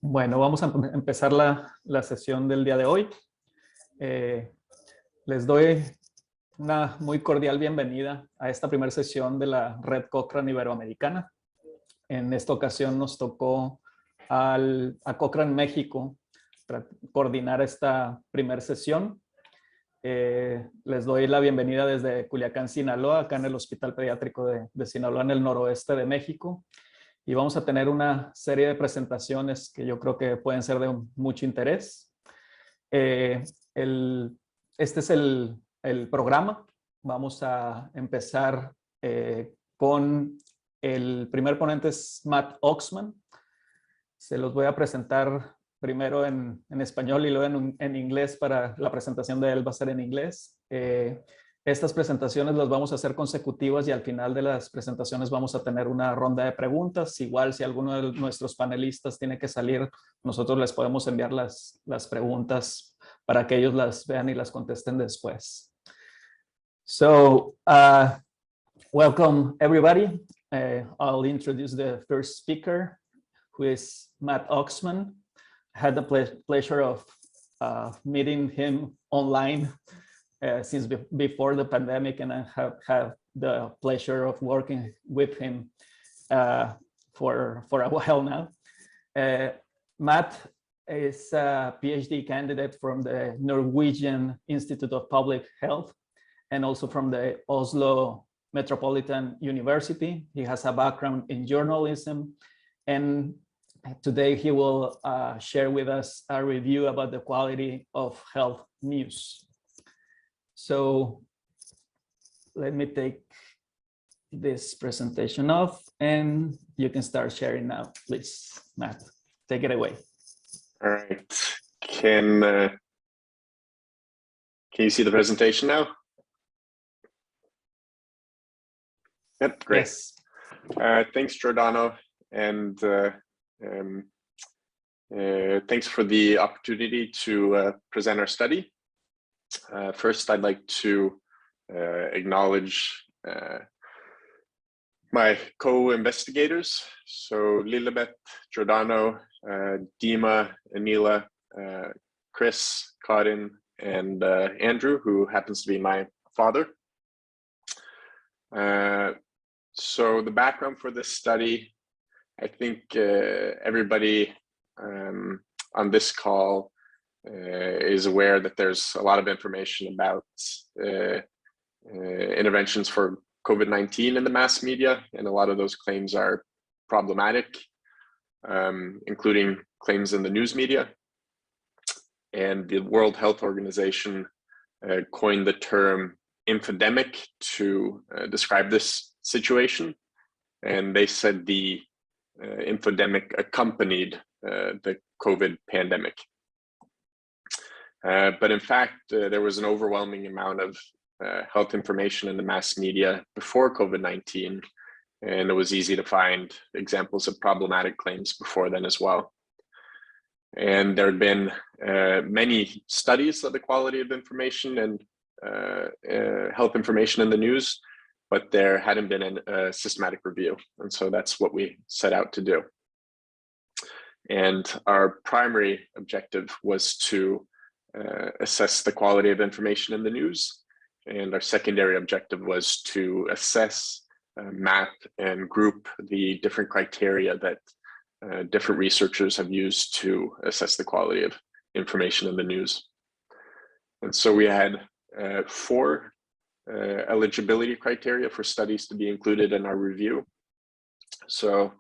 Bueno, vamos a empezar la sesión del día de hoy. Les doy una muy cordial bienvenida a esta primera sesión de la Red Cochrane Iberoamericana. En esta ocasión nos tocó a Cochrane México coordinar esta primera sesión. Les doy la bienvenida desde Culiacán, Sinaloa, acá en el Hospital Pediátrico de Sinaloa, en el noroeste de México. Y vamos a tener una serie de presentaciones que yo creo que pueden ser de mucho interés. Este es el programa. Vamos a empezar con el primer ponente, es Matt Oxman. Se los voy a presentar primero en español y luego en inglés. Para la presentación de él va a ser en inglés. Estas presentaciones las vamos a hacer consecutivas y al final de las presentaciones vamos a tener una ronda de preguntas. Igual si alguno de nuestros panelistas tiene que salir, nosotros les podemos enviar las preguntas para que ellos las vean y las contesten después. So, welcome everybody. I'll introduce the first speaker, who is Matt Oxman. I had the pleasure of meeting him online since before the pandemic, and I have had the pleasure of working with him for a while now. Matt is a PhD candidate from the Norwegian Institute of Public Health and also from the Oslo Metropolitan University. He has a background in journalism, and today he will share with us a review about the quality of health news. So let me take this presentation off and you can start sharing now, please. Matt, take it away. All right. Can you see the presentation now? Yep, great. Yes. Thanks, Giordano, and thanks for the opportunity to present our study. First, I'd like to acknowledge my co-investigators. So Lilibet, Giordano, Dima, Anila, Chris, Karin, and Andrew, who happens to be my father. So the background for this study, I think everybody on this call is aware that there's a lot of information about interventions for COVID-19 in the mass media, and a lot of those claims are problematic, including claims in the news media. And the World Health Organization coined the term infodemic to describe this situation. And they said the infodemic accompanied the COVID pandemic. But in fact, there was an overwhelming amount of health information in the mass media before COVID-19, and it was easy to find examples of problematic claims before then as well. And there had been many studies of the quality of information and health information in the news, but there hadn't been a systematic review. And so that's what we set out to do. And our primary objective was to assess the quality of information in the news. And our secondary objective was to assess, map, and group the different criteria that different researchers have used to assess the quality of information in the news. And so we had 4 eligibility criteria for studies to be included in our review. So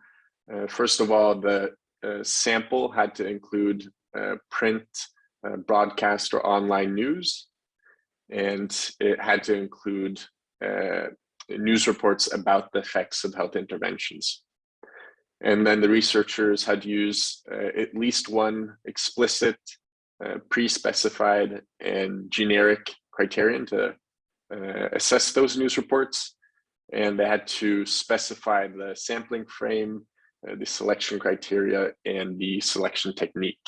first of all, the sample had to include print, broadcast, or online news, and it had to include news reports about the effects of health interventions. And then the researchers had to use at least one explicit, pre-specified, and generic criterion to assess those news reports. And they had to specify the sampling frame, the selection criteria, and the selection technique.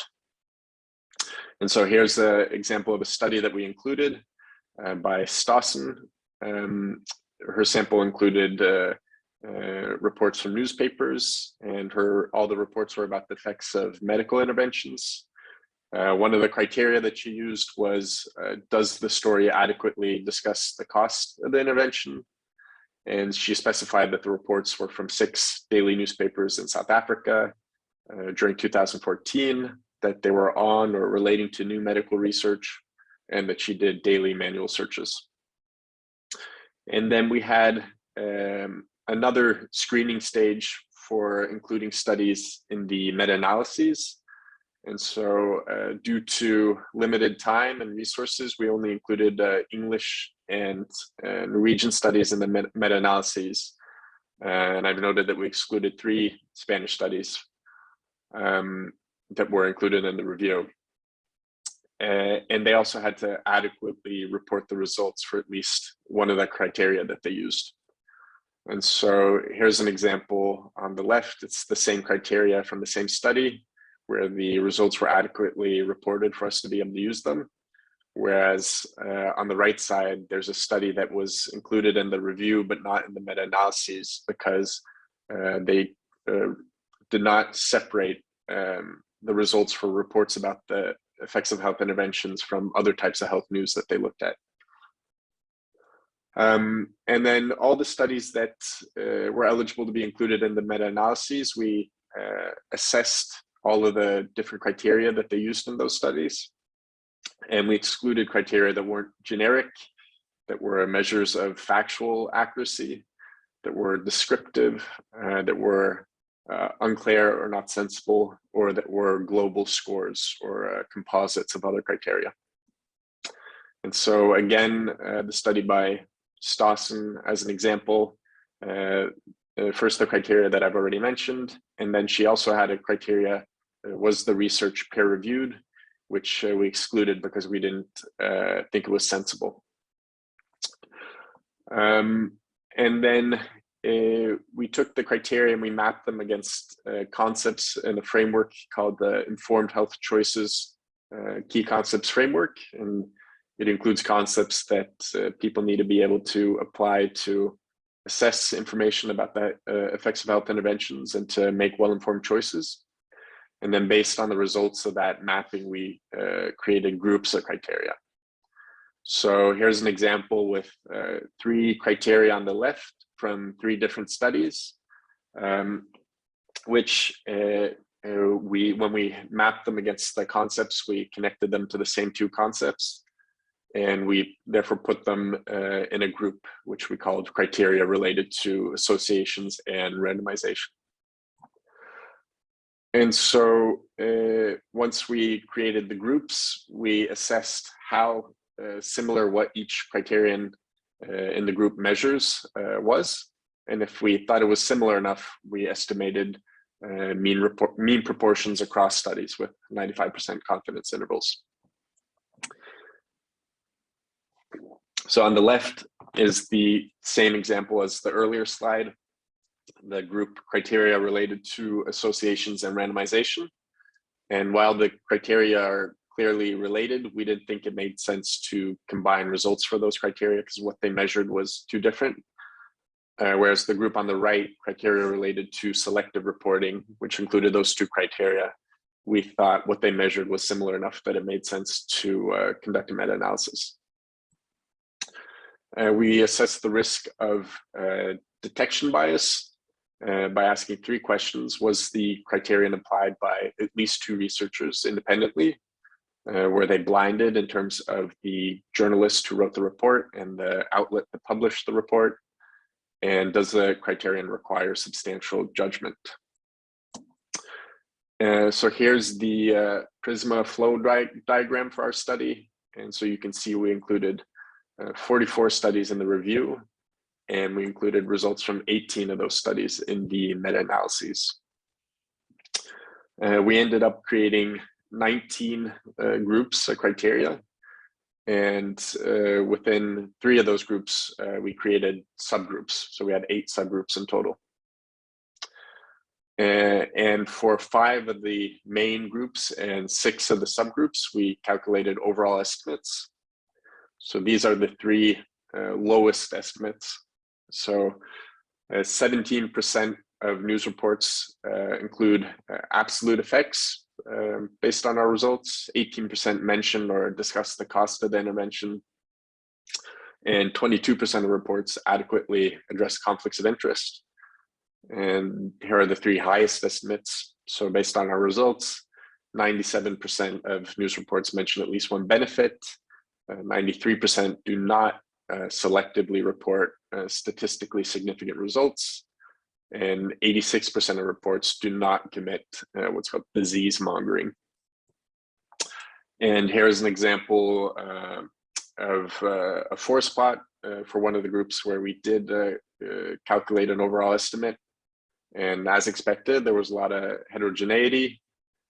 And so here's an example of a study that we included by Stossen. Her sample included reports from newspapers, and all the reports were about the effects of medical interventions. One of the criteria that she used was, does the story adequately discuss the cost of the intervention? And she specified that the reports were from 6 daily newspapers in South Africa during 2014, that they were on or relating to new medical research, and that she did daily manual searches. And then we had another screening stage for including studies in the meta-analyses. And so due to limited time and resources, we only included English and Norwegian studies in the meta-analyses. And I've noted that we excluded 3 Spanish studies that were included in the review. And they also had to adequately report the results for at least one of the criteria that they used. And so here's an example on the left. It's the same criteria from the same study, where the results were adequately reported for us to be able to use them. Whereas on the right side, there's a study that was included in the review, but not in the meta-analyses, because they did not separate the results for reports about the effects of health interventions from other types of health news that they looked at. And then all the studies that were eligible to be included in the meta-analyses, we assessed all of the different criteria that they used in those studies. And we excluded criteria that weren't generic, that were measures of factual accuracy, that were descriptive, that were unclear or not sensible, or that were global scores or composites of other criteria. And so again, the study by Stassen as an example, first the criteria that I've already mentioned, and then she also had a criteria, was the research peer-reviewed, which we excluded because we didn't think it was sensible. And then we took the criteria and we mapped them against concepts in a framework called the Informed Health Choices Key Concepts Framework. And it includes concepts that people need to be able to apply to assess information about the effects of health interventions and to make well-informed choices. And then based on the results of that mapping, we created groups of criteria. So here's an example with 3 criteria on the left from 3 different studies, which when we mapped them against the concepts, we connected them to the same 2 concepts. And we therefore put them in a group, which we called criteria related to associations and randomization. And so once we created the groups, we assessed how similar what each criterion in the group measures was. And if we thought it was similar enough, we estimated mean proportions across studies with 95% confidence intervals. So on the left is the same example as the earlier slide, the group criteria related to associations and randomization. And while the criteria are clearly related, we didn't think it made sense to combine results for those criteria because what they measured was too different. Whereas the group on the right, criteria related to selective reporting, which included those 2 criteria, we thought what they measured was similar enough that it made sense to conduct a meta-analysis. We assessed the risk of detection bias by asking 3 questions. Was the criterion applied by at least 2 researchers independently? Were they blinded in terms of the journalist who wrote the report and the outlet that published the report? And does the criterion require substantial judgment? So here's the PRISMA flow diagram for our study. And so you can see we included 44 studies in the review, and we included results from 18 of those studies in the meta-analyses. We ended up creating 19 groups of criteria, and within 3 of those groups, we created subgroups. So we had 8 subgroups in total. And for 5 of the main groups and 6 of the subgroups, we calculated overall estimates. So these are the 3 lowest estimates. So 17% of news reports include absolute effects based on our results. 18% mention or discuss the cost of the intervention. And 22% of reports adequately address conflicts of interest. And here are the three highest estimates. So based on our results, 97% of news reports mention at least one benefit. 93% do not selectively report statistically significant results. And 86% of reports do not commit what's called disease mongering. And here's an example of a forest plot for one of the groups where we did calculate an overall estimate. And as expected, there was a lot of heterogeneity,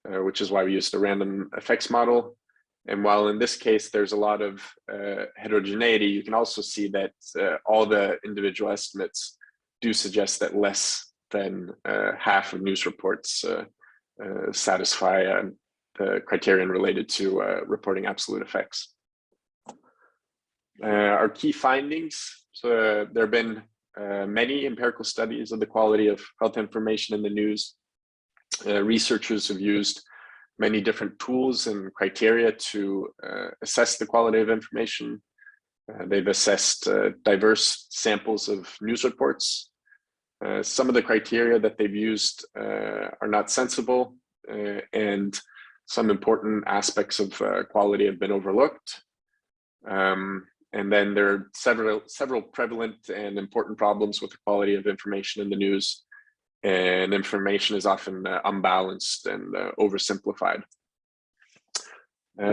which is why we used a random effects model. And while in this case, there's a lot of heterogeneity, you can also see that all the individual estimates do suggest that less than half of news reports satisfy the criterion related to reporting absolute effects. Our key findings, so there have been many empirical studies of the quality of health information in the news. Researchers have used many different tools and criteria to assess the quality of information. They've assessed diverse samples of news reports. Some of the criteria that they've used are not sensible, and some important aspects of quality have been overlooked. And then there are several prevalent and important problems with the quality of information in the news, and information is often unbalanced and oversimplified.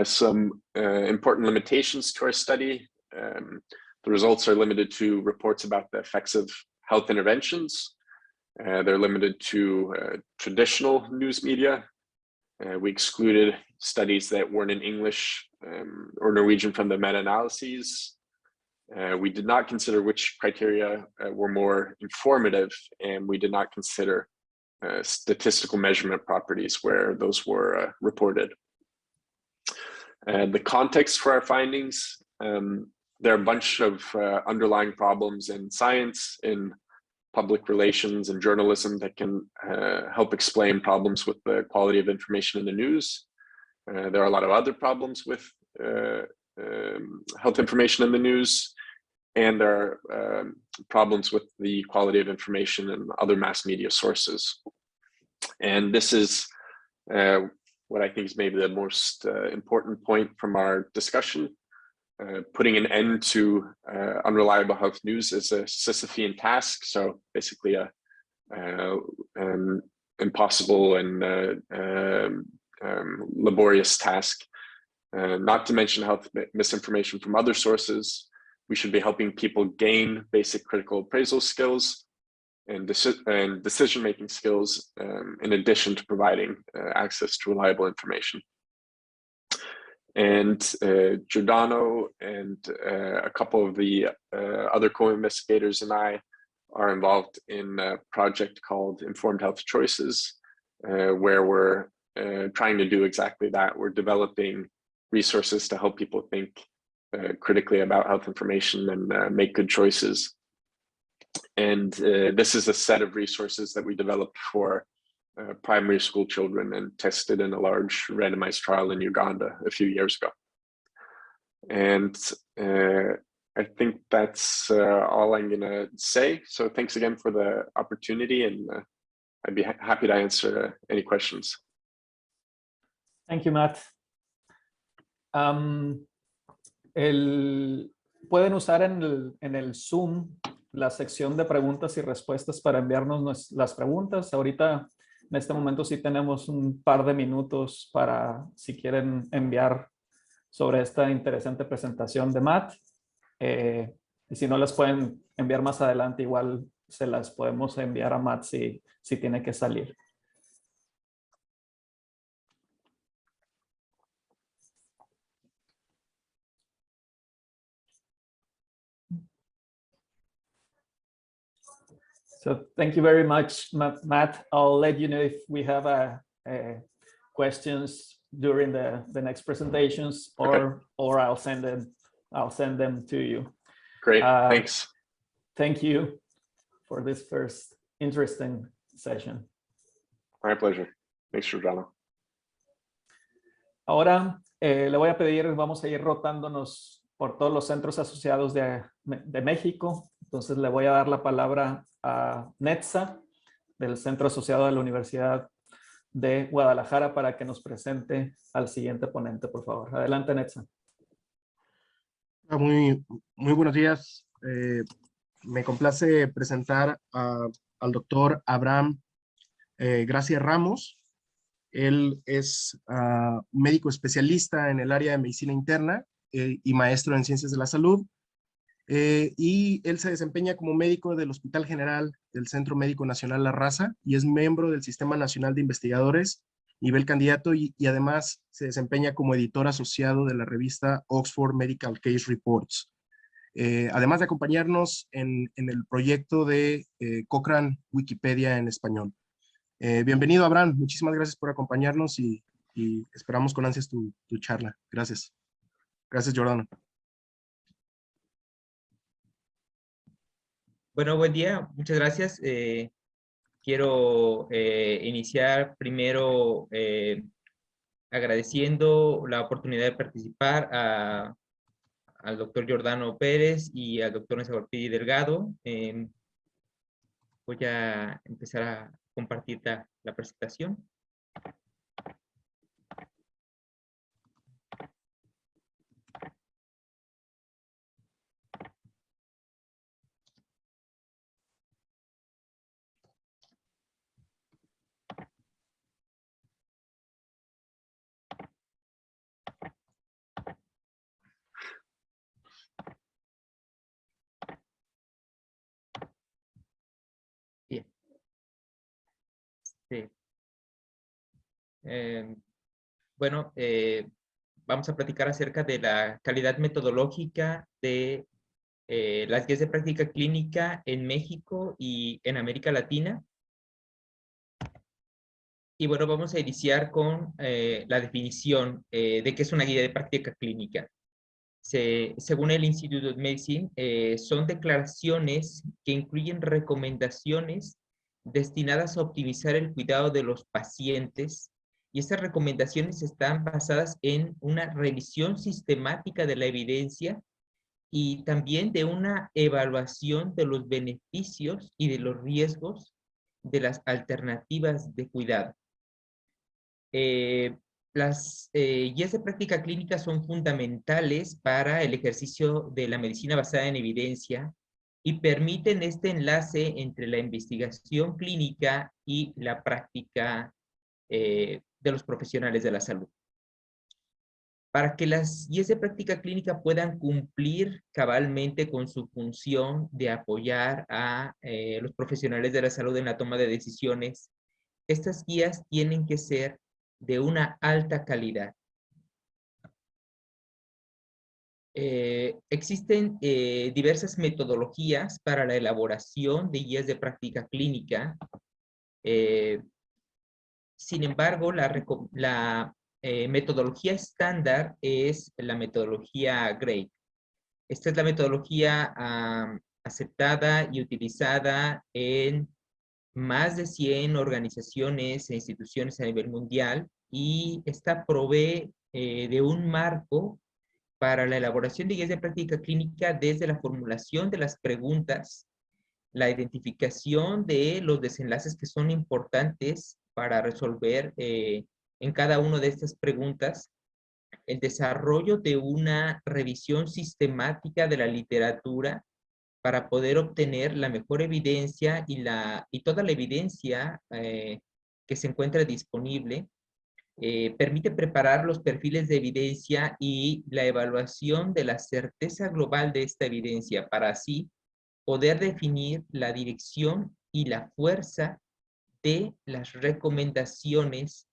Some important limitations to our study. The results are limited to reports about the effects of health interventions. They're limited to traditional news media. We excluded studies that weren't in English or Norwegian from the meta-analyses. We did not consider which criteria were more informative, and we did not consider statistical measurement properties where those were reported. The context for our findings, there are a bunch of underlying problems in science, in public relations and journalism that can help explain problems with the quality of information in the news. There are a lot of other problems with health information in the news, and there are problems with the quality of information in other mass media sources. And this is what I think is maybe the most important point from our discussion. Putting an end to unreliable health news is a Sisyphean task, so basically an impossible and laborious task. Not to mention health misinformation from other sources. We should be helping people gain basic critical appraisal skills and decision-making skills, in addition to providing access to reliable information. And Giordano and a couple of the other co-investigators and I are involved in a project called Informed Health Choices, where we're trying to do exactly that. We're developing resources to help people think critically about health information and make good choices. And this is a set of resources that we developed for primary school children and tested in a large randomized trial in Uganda a few years ago. And I think that's all I'm gonna say. So thanks again for the opportunity, and I'd be happy to answer any questions. Thank you, Matt. Pueden usar en el Zoom la sección de preguntas y respuestas para enviarnos las preguntas. Ahorita, en este momento, sí tenemos un par de minutos para, si quieren, enviar sobre esta interesante presentación de Matt. Y si no las pueden enviar más adelante, igual se las podemos enviar a Matt si tiene que salir. So thank you very much, Matt. I'll let you know if we have questions during the next presentations, or I'll send them to you. Great, thanks. Thank you for this first interesting session. My pleasure. Thanks, Giordano. Ahora le voy a pedir, vamos a ir rotándonos por todos los centros asociados de México. Entonces le voy a dar la palabra a Netza, del Centro Asociado de la Universidad de Guadalajara, para que nos presente al siguiente ponente, por favor. Adelante, Netza. Muy buenos días. Me complace presentar al doctor Abraham Gracia Ramos. Él es médico especialista en el área de medicina interna y maestro en ciencias de la salud. Y él se desempeña como médico del Hospital General del Centro Médico Nacional La Raza y es miembro del Sistema Nacional de Investigadores, nivel candidato, y además se desempeña como editor asociado de la revista Oxford Medical Case Reports. Además de acompañarnos en el proyecto de Cochrane Wikipedia en español. Bienvenido, Abraham. Muchísimas gracias por acompañarnos y esperamos con ansias tu charla. Gracias. Gracias, Giordano. Bueno, buen día. Muchas gracias. Quiero iniciar primero agradeciendo la oportunidad de participar al doctor Giordano Pérez y al doctor Nezahualcóyotl Delgado. Voy a empezar a compartir la presentación. Bien. Sí. Bueno, vamos a platicar acerca de la calidad metodológica de las guías de práctica clínica en México y en América Latina. Y bueno, vamos a iniciar con la definición de qué es una guía de práctica clínica. Según el Institute of Medicine, son declaraciones que incluyen recomendaciones destinadas a optimizar el cuidado de los pacientes, y estas recomendaciones están basadas en una revisión sistemática de la evidencia y también de una evaluación de los beneficios y de los riesgos de las alternativas de cuidado. Las guías de práctica clínica son fundamentales para el ejercicio de la medicina basada en evidencia y permiten este enlace entre la investigación clínica y la práctica de los profesionales de la salud. Para que las guías de práctica clínica puedan cumplir cabalmente con su función de apoyar a los profesionales de la salud en la toma de decisiones, estas guías tienen que ser de una alta calidad. Existen diversas metodologías para la elaboración de guías de práctica clínica. Sin embargo, la metodología estándar es la metodología GRADE. Esta es la metodología aceptada y utilizada en más de 100 organizaciones e instituciones a nivel mundial, y esta provee de un marco para la elaboración de guías de práctica clínica desde la formulación de las preguntas, la identificación de los desenlaces que son importantes para resolver en cada una de estas preguntas, el desarrollo de una revisión sistemática de la literatura para poder obtener la mejor evidencia y toda la evidencia que se encuentra disponible. Permite preparar los perfiles de evidencia y la evaluación de la certeza global de esta evidencia para así poder definir la dirección y la fuerza de las recomendaciones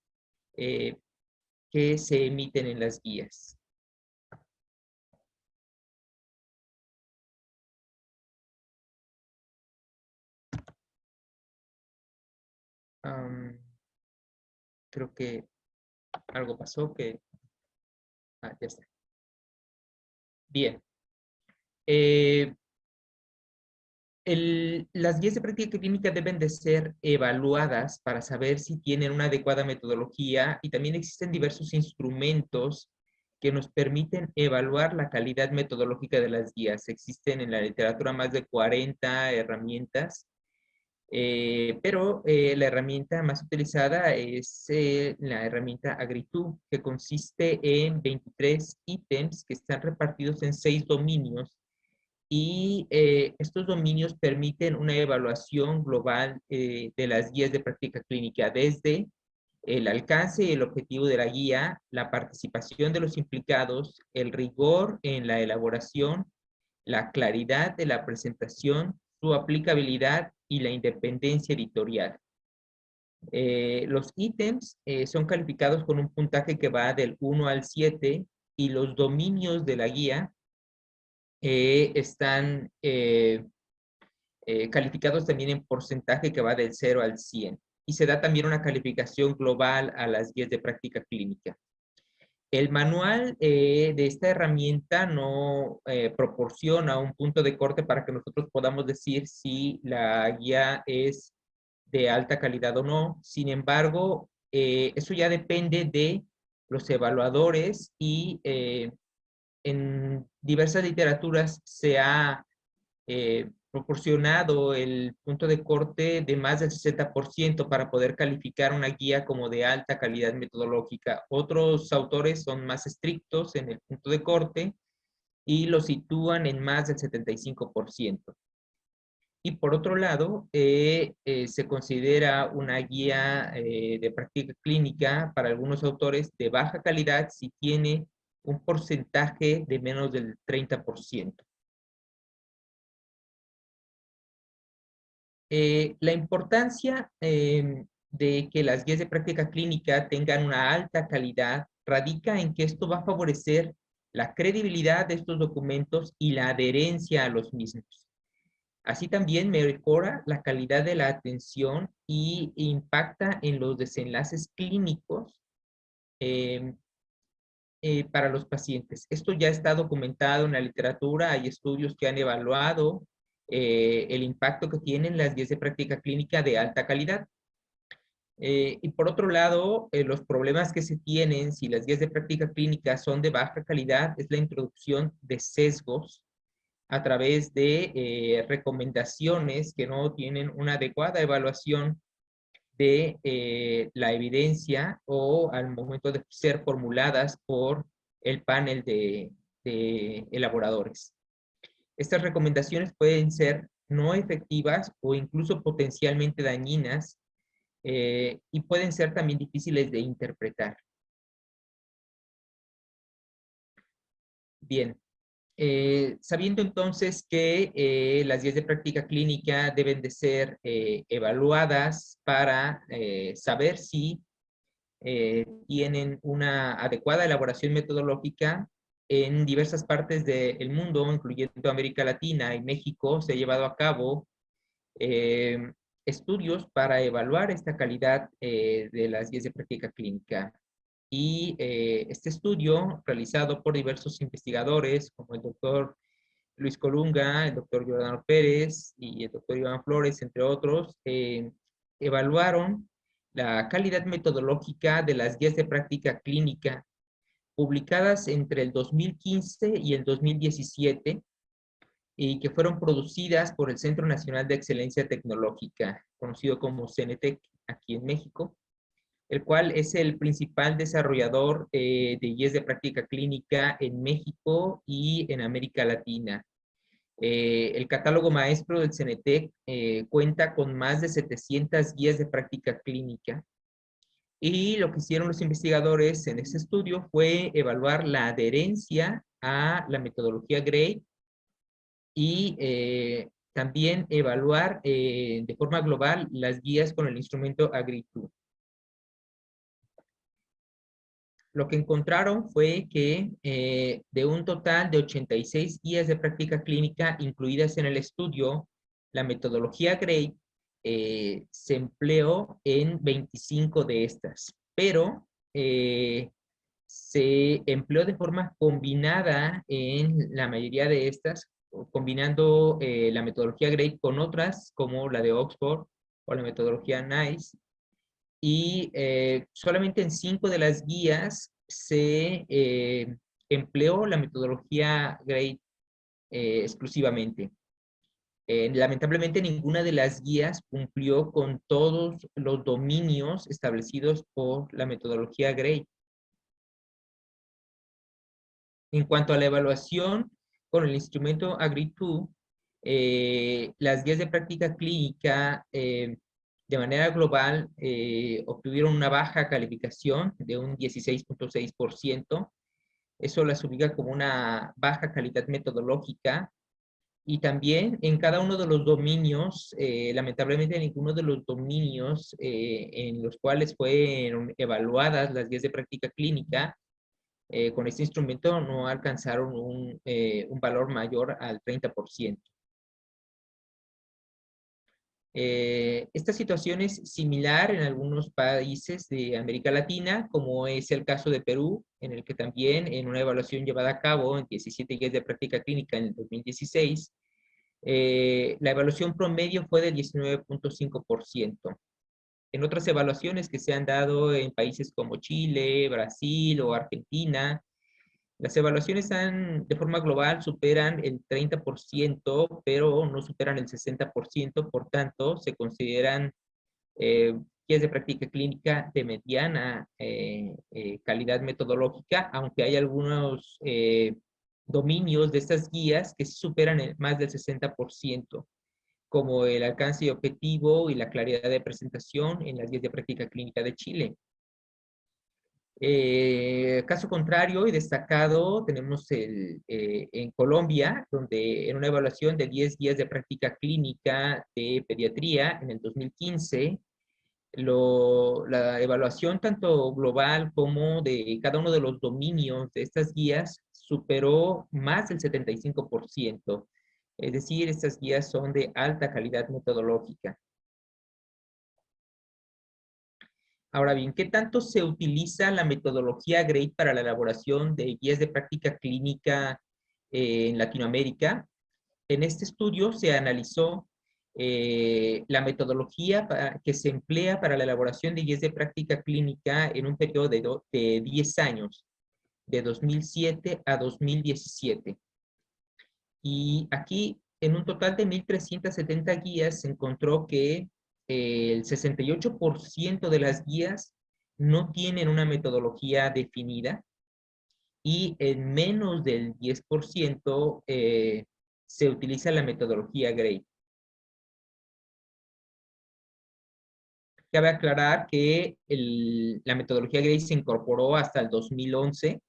que se emiten en las guías. Creo que algo pasó que... ya está. Bien. Las guías de práctica clínica deben de ser evaluadas para saber si tienen una adecuada metodología, y también existen diversos instrumentos que nos permiten evaluar la calidad metodológica de las guías. Existen en la literatura más de 40 herramientas, pero la herramienta más utilizada es la herramienta Agritú, que consiste en 23 ítems que están repartidos en 6 dominios, y estos dominios permiten una evaluación global de las guías de práctica clínica, desde el alcance y el objetivo de la guía, la participación de los implicados, el rigor en la elaboración, la claridad de la presentación, su aplicabilidad y la independencia editorial. Los ítems son calificados con un puntaje que va del 1 al 7, y los dominios de la guía están calificados también en porcentaje que va del 0 al 100. Y se da también una calificación global a las guías de práctica clínica. El manual de esta herramienta no proporciona un punto de corte para que nosotros podamos decir si la guía es de alta calidad o no. Sin embargo, eso ya depende de los evaluadores, y en diversas literaturas se ha proporcionado el punto de corte de más del 60% para poder calificar una guía como de alta calidad metodológica. Otros autores son más estrictos en el punto de corte y lo sitúan en más del 75%. Y por otro lado, se considera una guía de práctica clínica para algunos autores de baja calidad si tiene un porcentaje de menos del 30%. La importancia de que las guías de práctica clínica tengan una alta calidad radica en que esto va a favorecer la credibilidad de estos documentos y la adherencia a los mismos. Así también mejora la calidad de la atención y impacta en los desenlaces clínicos para los pacientes. Esto ya está documentado en la literatura. Hay estudios que han evaluado el impacto que tienen las guías de práctica clínica de alta calidad. Y por otro lado, los problemas que se tienen si las guías de práctica clínica son de baja calidad es la introducción de sesgos a través de recomendaciones que no tienen una adecuada evaluación de la evidencia, o al momento de ser formuladas por el panel de elaboradores. Estas recomendaciones pueden ser no efectivas o incluso potencialmente dañinas, y pueden ser también difíciles de interpretar. Bien. Sabiendo entonces que las guías de práctica clínica deben de ser evaluadas para saber si tienen una adecuada elaboración metodológica, en diversas partes del mundo, incluyendo América Latina y México, se ha llevado a cabo estudios para evaluar esta calidad de las guías de práctica clínica. Y este estudio, realizado por diversos investigadores, como el doctor Luis Colunga, el doctor Giordano Pérez y el doctor Iván Flores, entre otros, evaluaron la calidad metodológica de las guías de práctica clínica publicadas entre el 2015 y el 2017, y que fueron producidas por el Centro Nacional de Excelencia Tecnológica, conocido como CENETEC aquí en México, el cual es el principal desarrollador de guías de práctica clínica en México y en América Latina. El catálogo maestro del CENETEC cuenta con más de 700 guías de práctica clínica, y lo que hicieron los investigadores en ese estudio fue evaluar la adherencia a la metodología GRADE, y también evaluar de forma global las guías con el instrumento Agritú. Lo que encontraron fue que de un total de 86 guías de práctica clínica incluidas en el estudio, la metodología GRADE se empleó en 25 de estas, pero se empleó de forma combinada en la mayoría de estas, combinando la metodología GRADE con otras, como la de Oxford o la metodología NICE. Y solamente en 5 de las guías se empleó la metodología GRADE exclusivamente. Lamentablemente ninguna de las guías cumplió con todos los dominios establecidos por la metodología GRADE. En cuanto a la evaluación con el instrumento Agri2, las guías de práctica clínica de manera global obtuvieron una baja calificación de un 16.6%. Eso las ubica como una baja calidad metodológica. Y también en cada uno de los dominios, lamentablemente ninguno de los dominios en los cuales fueron evaluadas las guías de práctica clínica, con este instrumento no alcanzaron un valor mayor al 30%. Esta situación es similar en algunos países de América Latina, como es el caso de Perú, en el que también en una evaluación llevada a cabo en 17 guías de práctica clínica en el 2016, la evaluación promedio fue del 19.5%. En otras evaluaciones que se han dado en países como Chile, Brasil o Argentina, las evaluaciones de forma global superan el 30%, pero no superan el 60%, por tanto, se consideran guías de práctica clínica de mediana calidad metodológica, aunque hay algunos dominios de estas guías que superan más del 60%, como el alcance y objetivo y la claridad de presentación en las guías de práctica clínica de Chile. Caso contrario y destacado tenemos en Colombia, donde en una evaluación de 10 guías de práctica clínica de pediatría en el 2015, la evaluación tanto global como de cada uno de los dominios de estas guías superó más del 75%. Es decir, estas guías son de alta calidad metodológica. Ahora bien, ¿qué tanto se utiliza la metodología GRADE para la elaboración de guías de práctica clínica en Latinoamérica? En este estudio se analizó la metodología que se emplea para la elaboración de guías de práctica clínica en un periodo de 10 años, de 2007 a 2017. Y aquí, en un total de 1,370 guías, se encontró que el 68% de las guías no tienen una metodología definida y en menos del 10% se utiliza la metodología GRADE. Cabe aclarar que la metodología GRADE se incorporó hasta el 2011,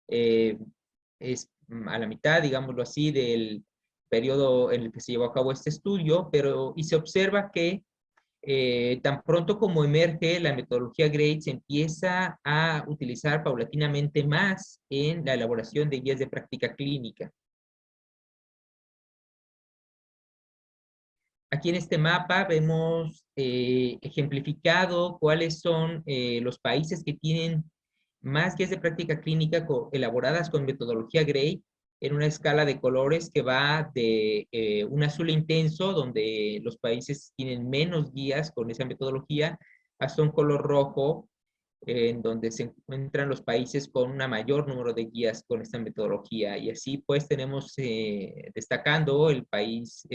es a la mitad, digámoslo así, del periodo en el que se llevó a cabo este estudio, y se observa que tan pronto como emerge la metodología GRADE, se empieza a utilizar paulatinamente más en la elaboración de guías de práctica clínica. Aquí en este mapa vemos ejemplificado cuáles son los países que tienen más guías de práctica clínica elaboradas con metodología GRADE, en una escala de colores que va de un azul intenso, donde los países tienen menos guías con esa metodología, hasta un color rojo, en donde se encuentran los países con un mayor número de guías con esta metodología. Y así pues tenemos destacando el país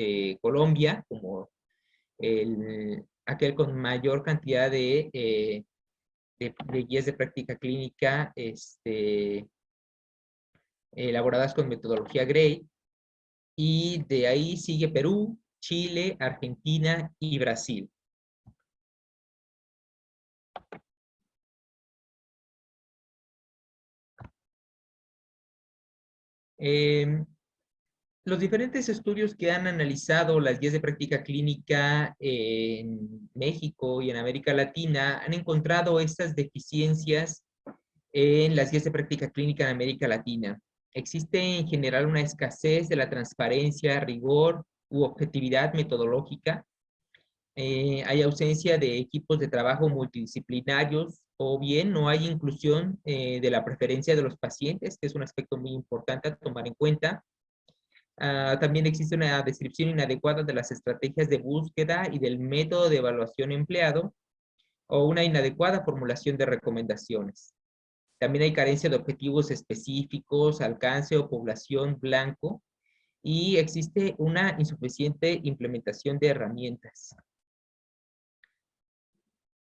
Colombia como aquel con mayor cantidad de guías de práctica clínica elaboradas con metodología GRADE, y de ahí sigue Perú, Chile, Argentina y Brasil. Los diferentes estudios que han analizado las guías de práctica clínica en México y en América Latina han encontrado estas deficiencias en las guías de práctica clínica en América Latina. Existe en general una escasez de la transparencia, rigor u objetividad metodológica. Hay ausencia de equipos de trabajo multidisciplinarios, o bien no hay inclusión de la preferencia de los pacientes, que es un aspecto muy importante a tomar en cuenta. También existe una descripción inadecuada de las estrategias de búsqueda y del método de evaluación empleado, o una inadecuada formulación de recomendaciones. También hay carencia de objetivos específicos, alcance o población blanco, y existe una insuficiente implementación de herramientas.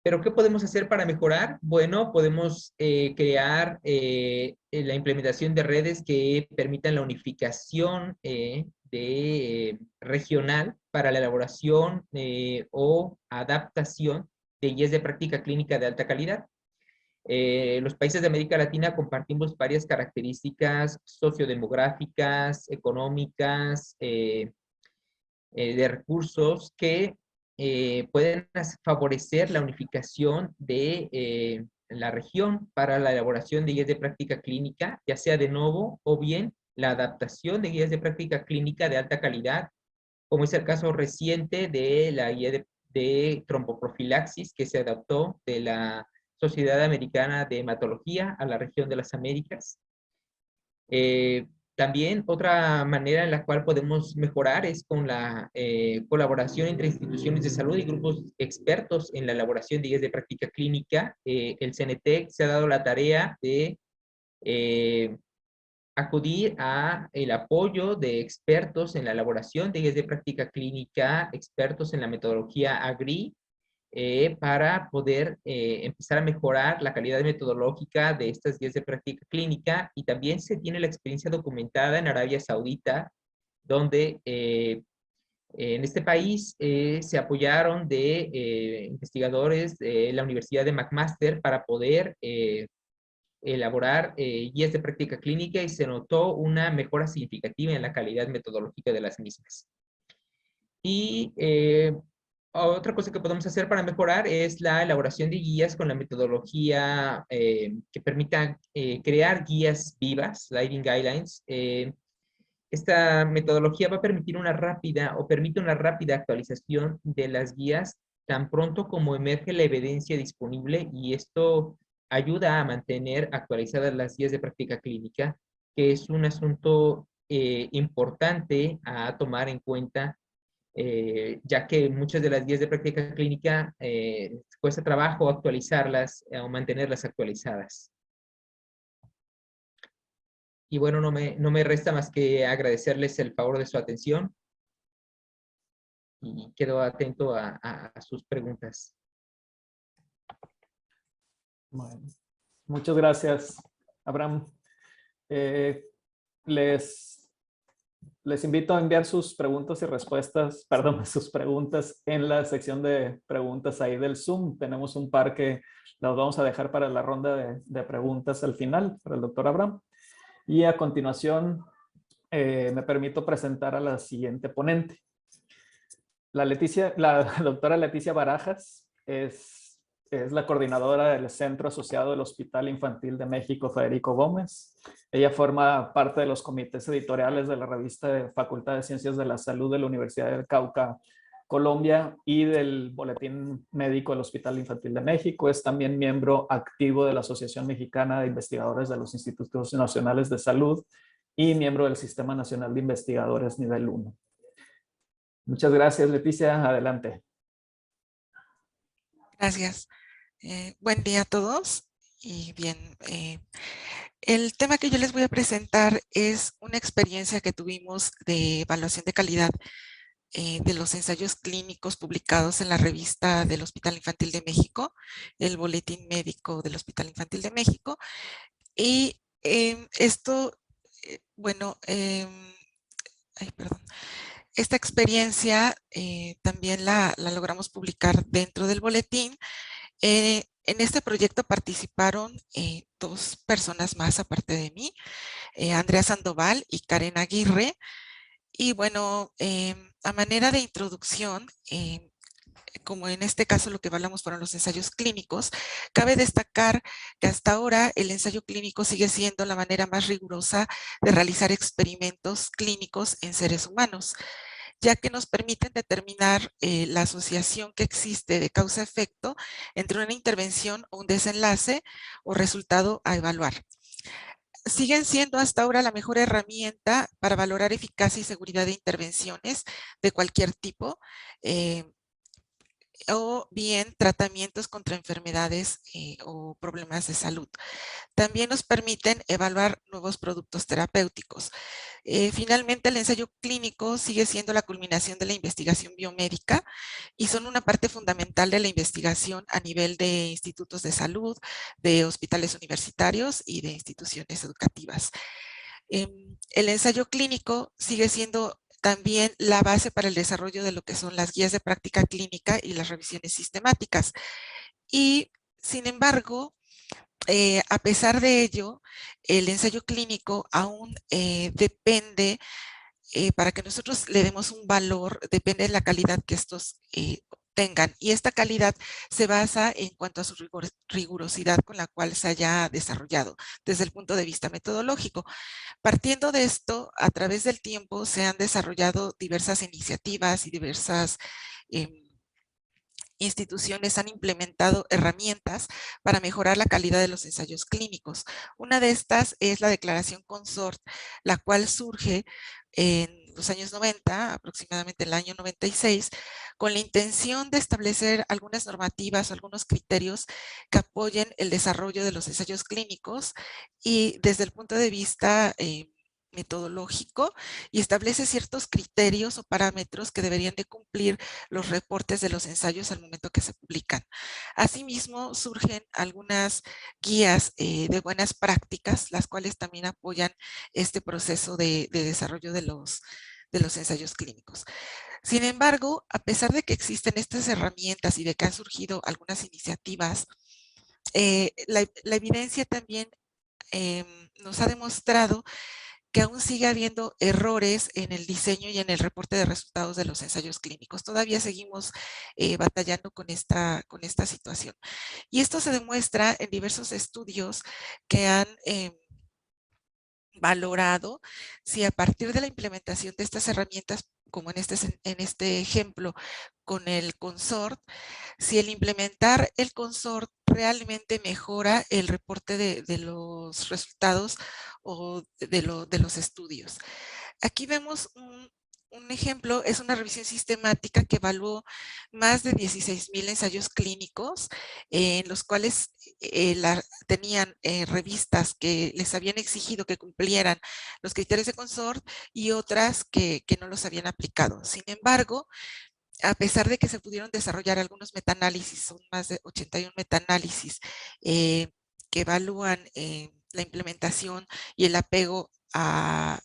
¿Pero qué podemos hacer para mejorar? Bueno, podemos crear la implementación de redes que permitan la unificación regional para la elaboración o adaptación de guías de práctica clínica de alta calidad. Los países de América Latina compartimos varias características sociodemográficas, económicas, de recursos que pueden favorecer la unificación de la región para la elaboración de guías de práctica clínica, ya sea de nuevo o bien la adaptación de guías de práctica clínica de alta calidad, como es el caso reciente de la guía de tromboprofilaxis que se adaptó de la Sociedad Americana de Hematología a la región de las Américas. También otra manera en la cual podemos mejorar es con la colaboración entre instituciones de salud y grupos expertos en la elaboración de guías de práctica clínica. El CNTEC se ha dado la tarea de acudir a el apoyo de expertos en la elaboración de guías de práctica clínica, expertos en la metodología AGRI, para poder empezar a mejorar la calidad metodológica de estas guías de práctica clínica. Y también se tiene la experiencia documentada en Arabia Saudita, donde en este país se apoyaron de investigadores de la Universidad de McMaster para poder elaborar guías de práctica clínica, y se notó una mejora significativa en la calidad metodológica de las mismas. Y otra cosa que podemos hacer para mejorar es la elaboración de guías con la metodología que permita crear guías vivas, Living Guidelines. Esta metodología va a permitir permite una rápida actualización de las guías tan pronto como emerge la evidencia disponible, y esto ayuda a mantener actualizadas las guías de práctica clínica, que es un asunto importante a tomar en cuenta, ya que muchas de las guías de práctica clínica cuesta trabajo actualizarlas o mantenerlas actualizadas. Y bueno, no me resta más que agradecerles el favor de su atención, y quedo atento a sus preguntas. Bueno, muchas gracias, Abraham. Les invito a enviar sus preguntas y respuestas, perdón, sus preguntas en la sección de preguntas ahí del Zoom. Tenemos un par que las vamos a dejar para la ronda de preguntas al final, para el doctor Abraham. Y a continuación me permito presentar a la siguiente ponente. La doctora Leticia Barajas es la coordinadora del Centro Asociado del Hospital Infantil de México Federico Gómez. Ella forma parte de los comités editoriales de la revista de Facultad de Ciencias de la Salud de la Universidad del Cauca, Colombia, y del Boletín Médico del Hospital Infantil de México. Es también miembro activo de la Asociación Mexicana de Investigadores de los Institutos Nacionales de Salud y miembro del Sistema Nacional de Investigadores Nivel 1. Muchas gracias, Leticia. Adelante. Gracias. Buen día a todos. Y bien, el tema que yo les voy a presentar es una experiencia que tuvimos de evaluación de calidad de los ensayos clínicos publicados en la revista del Hospital Infantil de México, el Boletín Médico del Hospital Infantil de México. Y esto, bueno, esta experiencia también la logramos publicar dentro del boletín. En este proyecto participaron dos personas más aparte de mí, Andrea Sandoval y Karen Aguirre. Y bueno, a manera de introducción, como en este caso lo que hablamos fueron los ensayos clínicos, cabe destacar que hasta ahora el ensayo clínico sigue siendo la manera más rigurosa de realizar experimentos clínicos en seres humanos, ya que nos permiten determinar la asociación que existe de causa-efecto entre una intervención o un desenlace o resultado a evaluar. siguen siendo hasta ahora la mejor herramienta para valorar eficacia y seguridad de intervenciones de cualquier tipo, o bien tratamientos contra enfermedades o problemas de salud. También nos permiten evaluar nuevos productos terapéuticos. Finalmente, el ensayo clínico sigue siendo la culminación de la investigación biomédica y son una parte fundamental de la investigación a nivel de institutos de salud, de hospitales universitarios y de instituciones educativas. El ensayo clínico sigue siendo también la base para el desarrollo de lo que son las guías de práctica clínica y las revisiones sistemáticas. Y, sin embargo, a pesar de ello, el ensayo clínico aún depende, para que nosotros le demos un valor, depende de la calidad que estos tengan. Y esta calidad se basa en cuanto a su rigurosidad con la cual se haya desarrollado desde el punto de vista metodológico. Partiendo de esto, a través del tiempo se han desarrollado diversas iniciativas y diversas instituciones han implementado herramientas para mejorar la calidad de los ensayos clínicos. Una de estas es la declaración CONSORT, la cual surge en los años 90, aproximadamente el año 96, con la intención de establecer algunas normativas o algunos criterios que apoyen el desarrollo de los ensayos clínicos y desde el punto de vista metodológico, y establece ciertos criterios o parámetros que deberían de cumplir los reportes de los ensayos al momento que se publican. Asimismo, surgen algunas guías de buenas prácticas, las cuales también apoyan este proceso de desarrollo de los ensayos clínicos. Sin embargo, a pesar de que existen estas herramientas y de que han surgido algunas iniciativas, la evidencia también nos ha demostrado que aún sigue habiendo errores en el diseño y en el reporte de resultados de los ensayos clínicos. Todavía seguimos batallando con esta situación. Y esto se demuestra en diversos estudios que han valorado si a partir de la implementación de estas herramientas, como en este ejemplo con el CONSORT, si el implementar el CONSORT realmente mejora el reporte de los resultados o de los estudios. Aquí vemos un ejemplo, es una revisión sistemática que evaluó más de 16,000 ensayos clínicos, en los cuales tenían revistas que les habían exigido que cumplieran los criterios de CONSORT y otras que no los habían aplicado. Sin embargo, a pesar de que se pudieron desarrollar algunos metaanálisis, son más de 81 metaanálisis que evalúan la implementación y el apego a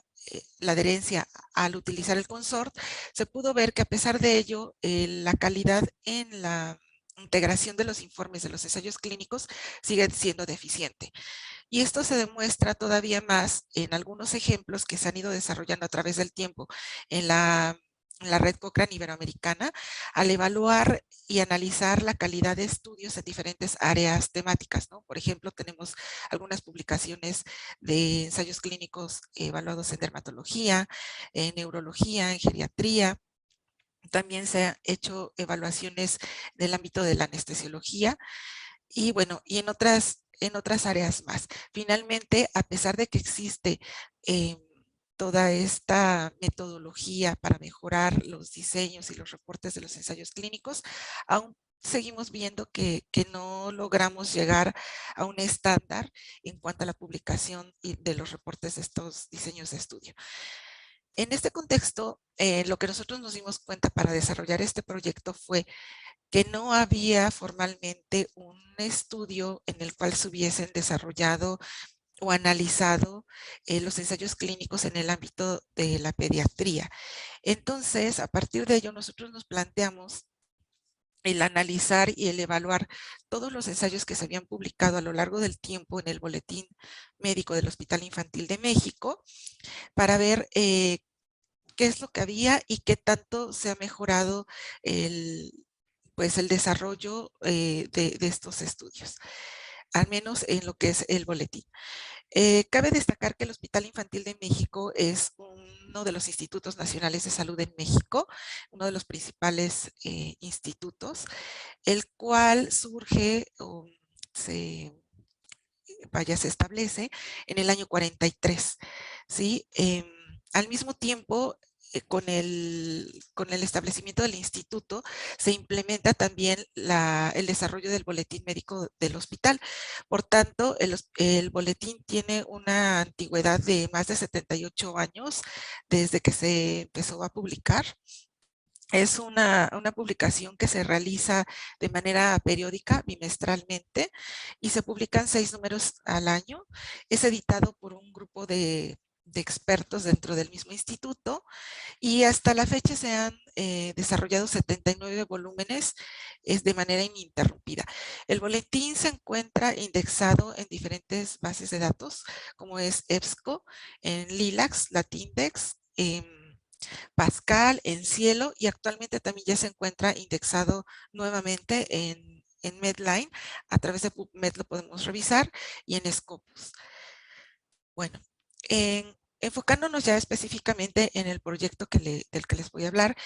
la adherencia al utilizar el CONSORT, se pudo ver que a pesar de ello, la calidad en la integración de los informes de los ensayos clínicos sigue siendo deficiente. Y esto se demuestra todavía más en algunos ejemplos que se han ido desarrollando a través del tiempo en la red Cochrane Iberoamericana, al evaluar y analizar la calidad de estudios en diferentes áreas temáticas, ¿no? Por ejemplo, tenemos algunas publicaciones de ensayos clínicos evaluados en dermatología, en neurología, en geriatría. También se han hecho evaluaciones del ámbito de la anestesiología y bueno, y en otras áreas más. Finalmente, a pesar de que existe toda esta metodología para mejorar los diseños y los reportes de los ensayos clínicos, aún seguimos viendo que no logramos llegar a un estándar en cuanto a la publicación de los reportes de estos diseños de estudio. En este contexto, lo que nosotros nos dimos cuenta para desarrollar este proyecto fue que no había formalmente un estudio en el cual se hubiesen desarrollado o analizado los ensayos clínicos en el ámbito de la pediatría. Entonces, a partir de ello, nosotros nos planteamos el analizar y el evaluar todos los ensayos que se habían publicado a lo largo del tiempo en el Boletín Médico del Hospital Infantil de México para ver qué es lo que había y qué tanto se ha mejorado el desarrollo de estos estudios, al menos en lo que es el boletín. Cabe destacar que el Hospital Infantil de México es uno de los institutos nacionales de salud en México, uno de los principales institutos, el cual surge o se vaya, se establece en el año 43, ¿sí? Al mismo tiempo, con el establecimiento del instituto, se implementa también el desarrollo del boletín médico del hospital. Por tanto, el boletín tiene una antigüedad de más de 78 años desde que se empezó a publicar. Es una publicación que se realiza de manera periódica, bimestralmente, y se publican 6 números al año. Es editado por un grupo de expertos dentro del mismo instituto, y hasta la fecha se han desarrollado 79 volúmenes de manera ininterrumpida. El boletín se encuentra indexado en diferentes bases de datos, como es EBSCO, en LILAC, Latindex, Pascal, en Cielo, y actualmente también ya se encuentra indexado nuevamente en Medline. A través de PubMed lo podemos revisar, y en Scopus. Bueno, enfocándonos ya específicamente en el proyecto del que les voy a hablar,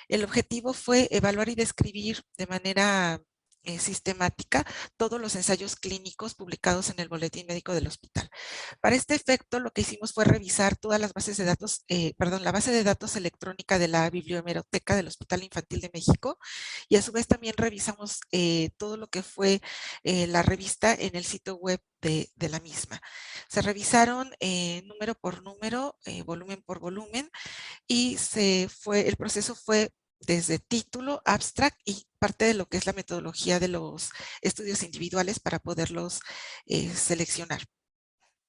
el objetivo fue evaluar y describir de manera sistemática todos los ensayos clínicos publicados en el Boletín Médico del Hospital. Para este efecto, lo que hicimos fue revisar todas las bases de datos, la base de datos electrónica de la Bibliohemeroteca del Hospital Infantil de México, y a su vez también revisamos todo lo que fue la revista en el sitio web de la misma. Se revisaron número por número, volumen por volumen, y el proceso fue desde título, abstract y parte de lo que es la metodología de los estudios individuales para poderlos seleccionar.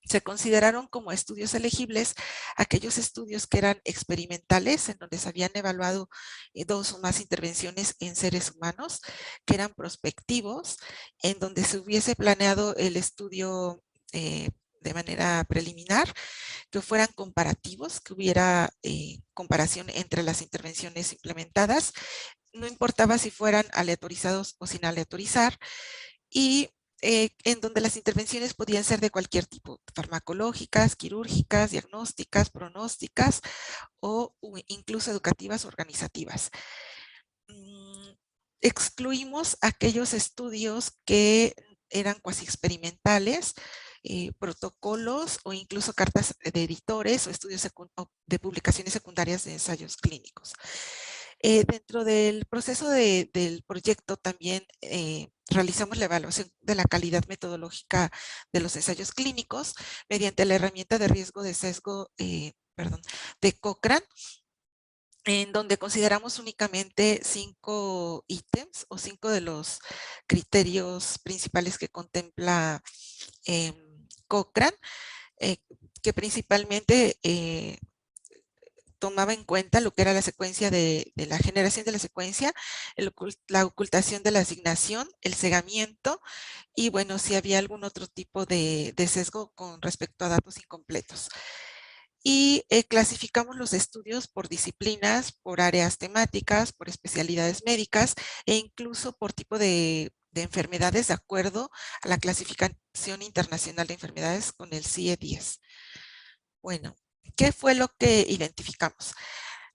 Se consideraron como estudios elegibles aquellos estudios que eran experimentales, en donde se habían evaluado 2 o más intervenciones en seres humanos, que eran prospectivos, en donde se hubiese planeado el estudio de manera preliminar, que fueran comparativos, que hubiera comparación entre las intervenciones implementadas, no importaba si fueran aleatorizados o sin aleatorizar, y en donde las intervenciones podían ser de cualquier tipo, farmacológicas, quirúrgicas, diagnósticas, pronósticas o incluso educativas o organizativas. Excluimos aquellos estudios que eran cuasi experimentales, protocolos o incluso cartas de editores o estudios de publicaciones secundarias de ensayos clínicos. Dentro del proceso del proyecto también realizamos la evaluación de la calidad metodológica de los ensayos clínicos mediante la herramienta de riesgo de sesgo, de Cochrane, en donde consideramos únicamente 5 ítems o 5 de los criterios principales que contempla Cochrane, que principalmente tomaba en cuenta lo que era la secuencia de la generación de la secuencia, la ocultación de la asignación, el cegamiento, y bueno, si había algún otro tipo de sesgo con respecto a datos incompletos. Y clasificamos los estudios por disciplinas, por áreas temáticas, por especialidades médicas e incluso por tipo de enfermedades, de acuerdo a la clasificación internacional de enfermedades con el CIE-10. Bueno, ¿qué fue lo que identificamos?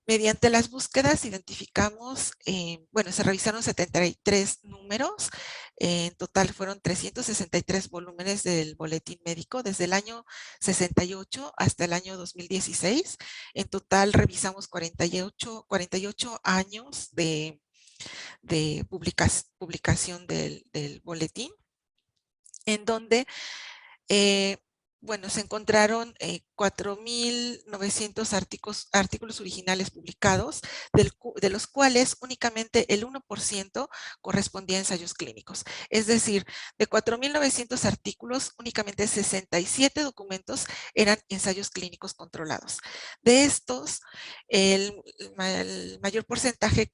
Mediante las búsquedas identificamos, se revisaron 73 números, en total fueron 363 volúmenes del boletín médico desde el año 68 hasta el año 2016. En total revisamos 48 años de publicación del boletín, en donde se encontraron 4.900 artículos originales publicados, de los cuales únicamente el 1% correspondía a ensayos clínicos. Es decir, de 4.900 artículos, únicamente 67 documentos eran ensayos clínicos controlados. De estos, el mayor porcentaje,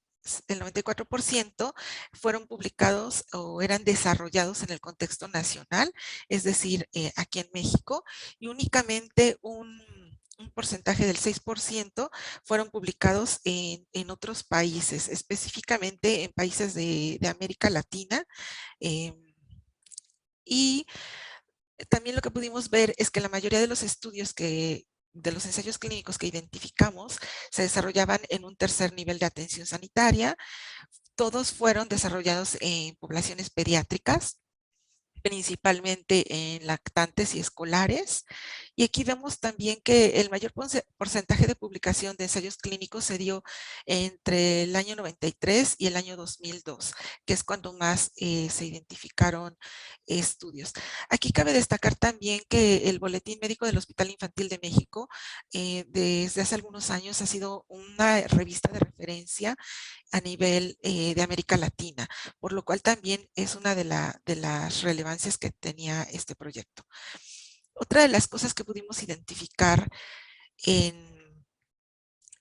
el 94%, fueron publicados o eran desarrollados en el contexto nacional, es decir, aquí en México, y únicamente un porcentaje del 6% fueron publicados en otros países, específicamente en países de América Latina. Y también lo que pudimos ver es que la mayoría de los estudios de los ensayos clínicos que identificamos se desarrollaban en un tercer nivel de atención sanitaria. Todos fueron desarrollados en poblaciones pediátricas, principalmente en lactantes y escolares. Y aquí vemos también que el mayor porcentaje de publicación de ensayos clínicos se dio entre el año 93 y el año 2002, que es cuando más se identificaron estudios. Aquí cabe destacar también que el Boletín Médico del Hospital Infantil de México desde hace algunos años ha sido una revista de referencia a nivel de América Latina, por lo cual también es una de las relevancias que tenía este proyecto. Otra de las cosas que pudimos identificar en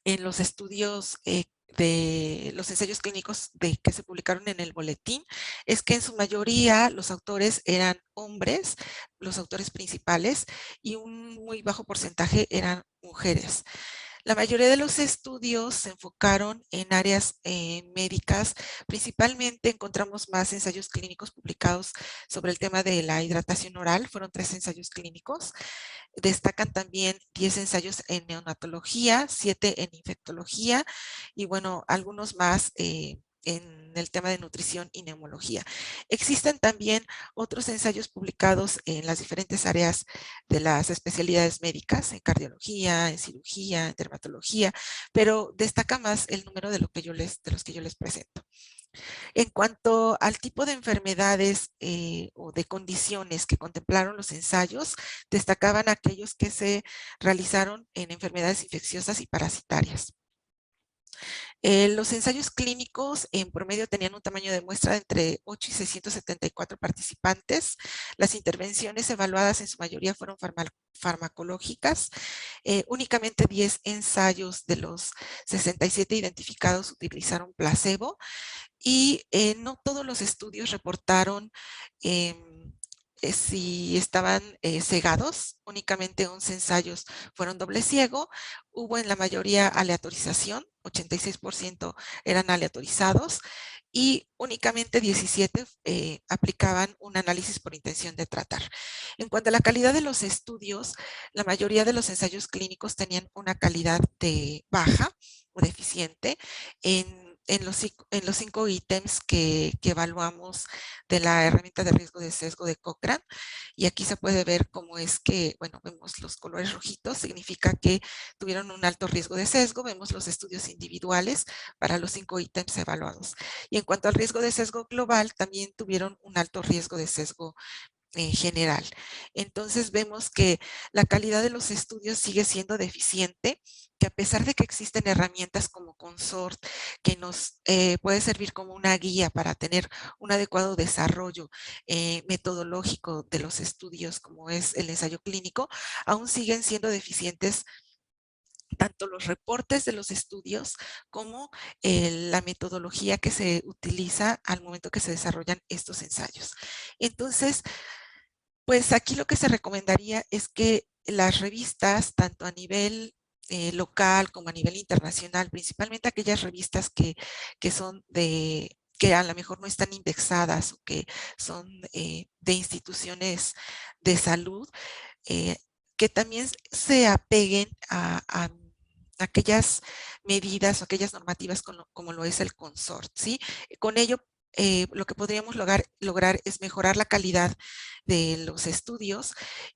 los estudios de los ensayos clínicos que se publicaron en el boletín es que en su mayoría los autores eran hombres, los autores principales, y un muy bajo porcentaje eran mujeres. La mayoría de los estudios se enfocaron en áreas médicas. Principalmente encontramos más ensayos clínicos publicados sobre el tema de la hidratación oral. Fueron 3 ensayos clínicos. Destacan también 10 ensayos en neonatología, 7 en infectología y bueno, algunos más en el tema de nutrición y neumología. Existen también otros ensayos publicados en las diferentes áreas de las especialidades médicas, en cardiología, en cirugía, en dermatología, pero destaca más el número de los que yo les presento. En cuanto al tipo de enfermedades o de condiciones que contemplaron los ensayos, destacaban aquellos que se realizaron en enfermedades infecciosas y parasitarias. Los ensayos clínicos en promedio tenían un tamaño de muestra de entre 8 y 674 participantes. Las intervenciones evaluadas en su mayoría fueron farmacológicas. Únicamente 10 ensayos de los 67 identificados utilizaron placebo y no todos los estudios reportaron si estaban cegados. Únicamente 11 ensayos fueron doble ciego. Hubo en la mayoría aleatorización, 86% eran aleatorizados y únicamente 17 aplicaban un análisis por intención de tratar. En cuanto a la calidad de los estudios, la mayoría de los ensayos clínicos tenían una calidad baja o deficiente. En los 5 ítems que evaluamos de la herramienta de riesgo de sesgo de Cochrane, y aquí se puede ver cómo es que, bueno, vemos los colores rojitos, significa que tuvieron un alto riesgo de sesgo. Vemos los estudios individuales para los 5 ítems evaluados. Y en cuanto al riesgo de sesgo global, también tuvieron un alto riesgo de sesgo en general. Entonces vemos que la calidad de los estudios sigue siendo deficiente, que a pesar de que existen herramientas como Consort, que nos puede servir como una guía para tener un adecuado desarrollo metodológico de los estudios, como es el ensayo clínico, aún siguen siendo deficientes tanto los reportes de los estudios como la metodología que se utiliza al momento que se desarrollan estos ensayos. Entonces, pues aquí lo que se recomendaría es que las revistas, tanto a nivel local como a nivel internacional, principalmente aquellas revistas que son que a lo mejor no están indexadas o que son de instituciones de salud, que también se apeguen a aquellas medidas o aquellas normativas como lo es el Consort, ¿sí? Con ello, lo que podríamos lograr es mejorar la calidad de los estudios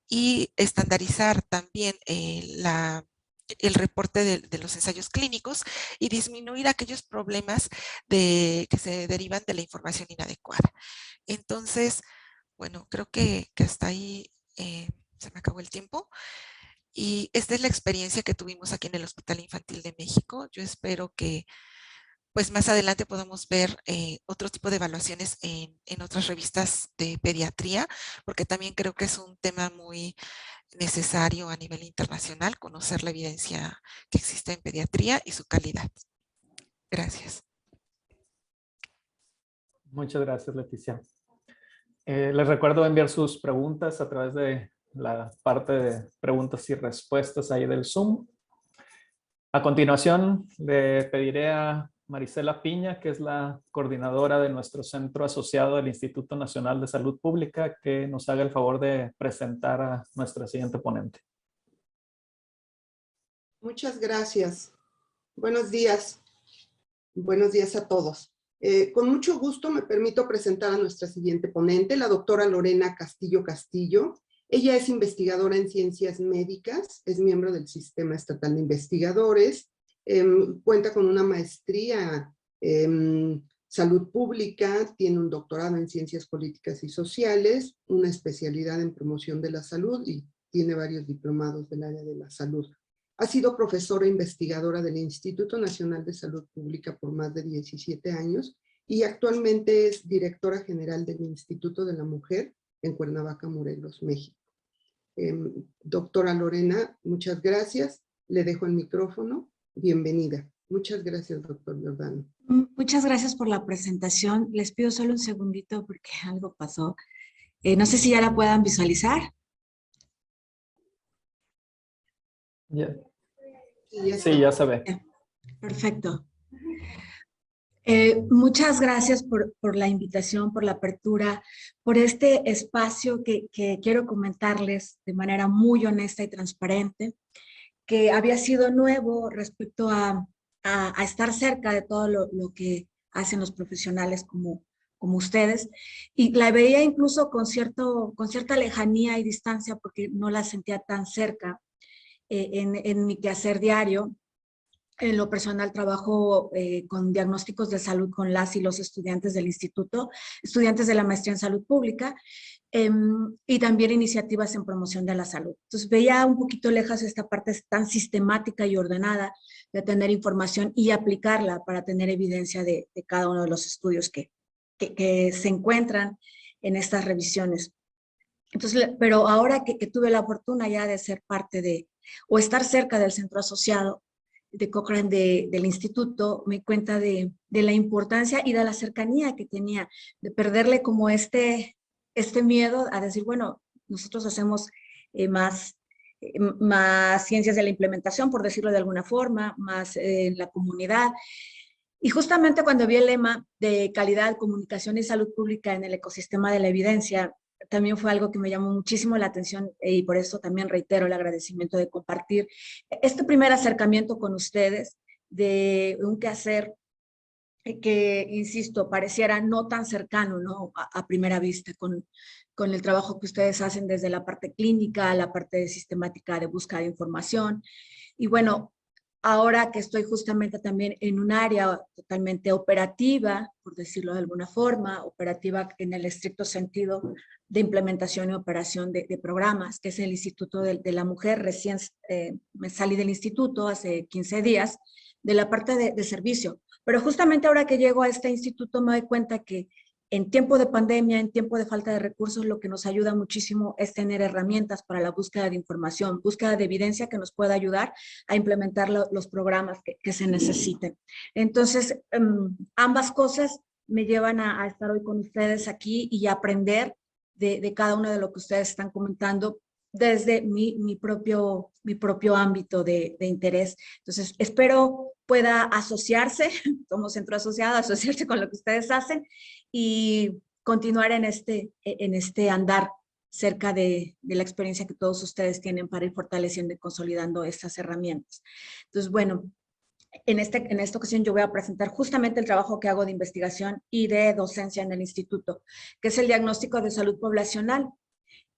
y estandarizar también el reporte de los ensayos clínicos y disminuir aquellos problemas que se derivan de la información inadecuada. Entonces, bueno, creo que hasta ahí se me acabó el tiempo. Y esta es la experiencia que tuvimos aquí en el Hospital Infantil de México. Yo espero que pues más adelante podamos ver otro tipo de evaluaciones en otras revistas de pediatría, porque también creo que es un tema muy necesario a nivel internacional, conocer la evidencia que existe en pediatría y su calidad. Gracias. Muchas gracias, Leticia. Les recuerdo enviar sus preguntas a través de la parte de preguntas y respuestas ahí del Zoom. A continuación, le pediré a Marisela Piña, que es la coordinadora de nuestro centro asociado del Instituto Nacional de Salud Pública, que nos haga el favor de presentar a nuestra siguiente ponente. Muchas gracias. Buenos días. Buenos días a todos. Con mucho gusto me permito presentar a nuestra siguiente ponente, la doctora Lorena Castillo Castillo. Ella es investigadora en ciencias médicas, es miembro del Sistema Estatal de Investigadores, cuenta con una maestría en salud pública, tiene un doctorado en ciencias políticas y sociales, una especialidad en promoción de la salud y tiene varios diplomados del área de la salud. Ha sido profesora e investigadora del Instituto Nacional de Salud Pública por más de 17 años y actualmente es directora general del Instituto de la Mujer en Cuernavaca, Morelos, México. Doctora Lorena, muchas gracias. Le dejo el micrófono. Bienvenida. Muchas gracias, doctor Giordano. Muchas gracias por la presentación. Les pido solo un segundito porque algo pasó. No sé si ya la puedan visualizar. Yeah. Sí, Sí, ya se ve. Perfecto. Muchas gracias por la invitación, por la apertura, por este espacio que quiero comentarles de manera muy honesta y transparente, que había sido nuevo respecto a estar cerca de todo lo que hacen los profesionales como ustedes, y la veía incluso con cierta lejanía y distancia porque no la sentía tan cerca en mi quehacer diario. En lo personal trabajo con diagnósticos de salud con las y los estudiantes del instituto, estudiantes de la maestría en salud pública, y también iniciativas en promoción de la salud. Entonces veía un poquito lejos esta parte tan sistemática y ordenada de tener información y aplicarla para tener evidencia de cada uno de los estudios que se encuentran en estas revisiones. Entonces, pero ahora que tuve la fortuna ya de ser parte o estar cerca del centro asociado de Cochrane del instituto, me di cuenta de la importancia y de la cercanía que tenía, de perderle como este miedo a decir, bueno, nosotros hacemos más ciencias de la implementación, por decirlo de alguna forma, más en la comunidad. Y justamente cuando vi el lema de calidad, comunicación y salud pública en el ecosistema de la evidencia, también fue algo que me llamó muchísimo la atención y por eso también reitero el agradecimiento de compartir este primer acercamiento con ustedes de un quehacer que, insisto, pareciera no tan cercano, ¿no? A primera vista con el trabajo que ustedes hacen desde la parte clínica, la parte de sistemática de búsqueda de información. Y bueno, ahora que estoy justamente también en un área totalmente operativa, por decirlo de alguna forma, operativa en el estricto sentido de implementación y operación de programas, que es el Instituto de la Mujer. Recién me salí del instituto hace 15 días, de la parte de servicio. Pero justamente ahora que llego a este instituto me doy cuenta que en tiempo de pandemia, en tiempo de falta de recursos, lo que nos ayuda muchísimo es tener herramientas para la búsqueda de información, búsqueda de evidencia que nos pueda ayudar a implementar los programas que se necesiten. Entonces, ambas cosas me llevan a estar hoy con ustedes aquí y a aprender de cada uno de lo que ustedes están comentando desde mi propio ámbito de interés. Entonces, espero pueda asociarse, como centro asociado, asociarse con lo que ustedes hacen y continuar en este andar cerca de la experiencia que todos ustedes tienen para ir fortaleciendo y consolidando estas herramientas. Entonces, bueno, en esta ocasión yo voy a presentar justamente el trabajo que hago de investigación y de docencia en el instituto, que es el diagnóstico de salud poblacional,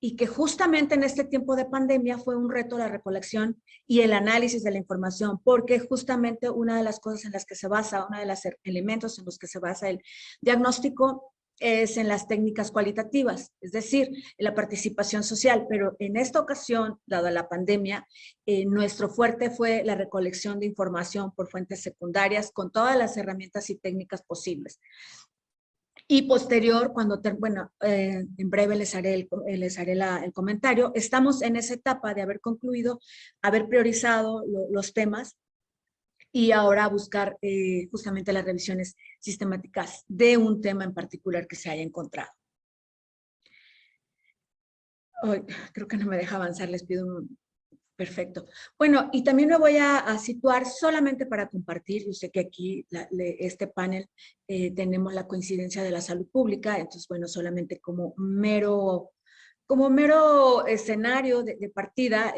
y que justamente en este tiempo de pandemia fue un reto la recolección y el análisis de la información, porque justamente una de las cosas en las que se basa, uno de los elementos en los que se basa el diagnóstico es en las técnicas cualitativas, es decir, en la participación social, pero en esta ocasión, dada la pandemia, nuestro fuerte fue la recolección de información por fuentes secundarias con todas las herramientas y técnicas posibles. Y posterior, en breve les haré el comentario, estamos en esa etapa de haber concluido, haber priorizado los temas y ahora buscar justamente las revisiones sistemáticas de un tema en particular que se haya encontrado. Creo que no me deja avanzar, les pido un... Perfecto. Bueno, y también me voy a situar solamente para compartir. Yo sé que aquí este panel tenemos la coincidencia de la salud pública, entonces, bueno, solamente como mero escenario de partida,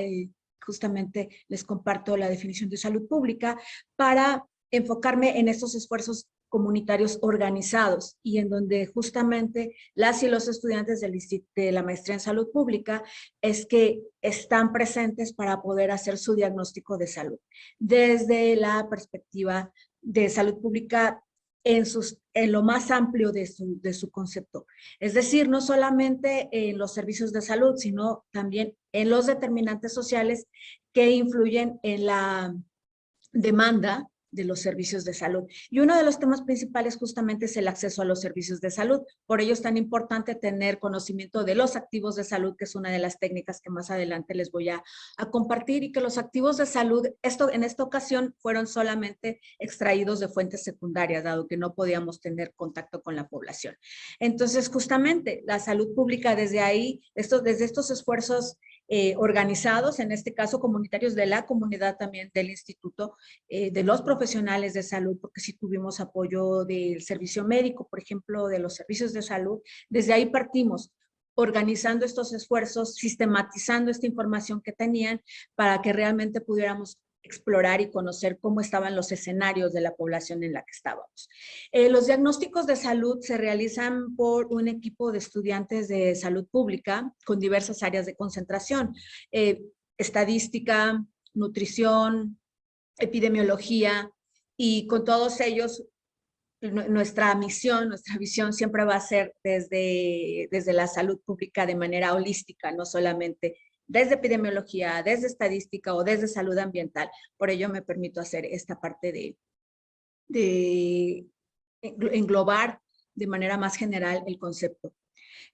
justamente les comparto la definición de salud pública para enfocarme en estos esfuerzos comunitarios organizados y en donde justamente las y los estudiantes de la maestría en salud pública es que están presentes para poder hacer su diagnóstico de salud desde la perspectiva de salud pública en lo más amplio de su concepto. Es decir, no solamente en los servicios de salud, sino también en los determinantes sociales que influyen en la demanda de los servicios de salud. Y uno de los temas principales justamente es el acceso a los servicios de salud. Por ello es tan importante tener conocimiento de los activos de salud, que es una de las técnicas que más adelante les voy a compartir, y que los activos de salud, en esta ocasión, fueron solamente extraídos de fuentes secundarias, dado que no podíamos tener contacto con la población. Entonces, justamente, la salud pública desde ahí, desde estos esfuerzos organizados, en este caso comunitarios de la comunidad también del instituto, de los profesionales de salud, porque sí tuvimos apoyo del servicio médico, por ejemplo, de los servicios de salud. Desde ahí partimos, organizando estos esfuerzos, sistematizando esta información que tenían para que realmente pudiéramos explorar y conocer cómo estaban los escenarios de la población en la que estábamos. Los diagnósticos de salud se realizan por un equipo de estudiantes de salud pública con diversas áreas de concentración, estadística, nutrición, epidemiología, y con todos ellos nuestra misión, nuestra visión siempre va a ser desde la salud pública de manera holística, no solamente desde epidemiología, desde estadística o desde salud ambiental. Por ello me permito hacer esta parte de englobar de manera más general el concepto.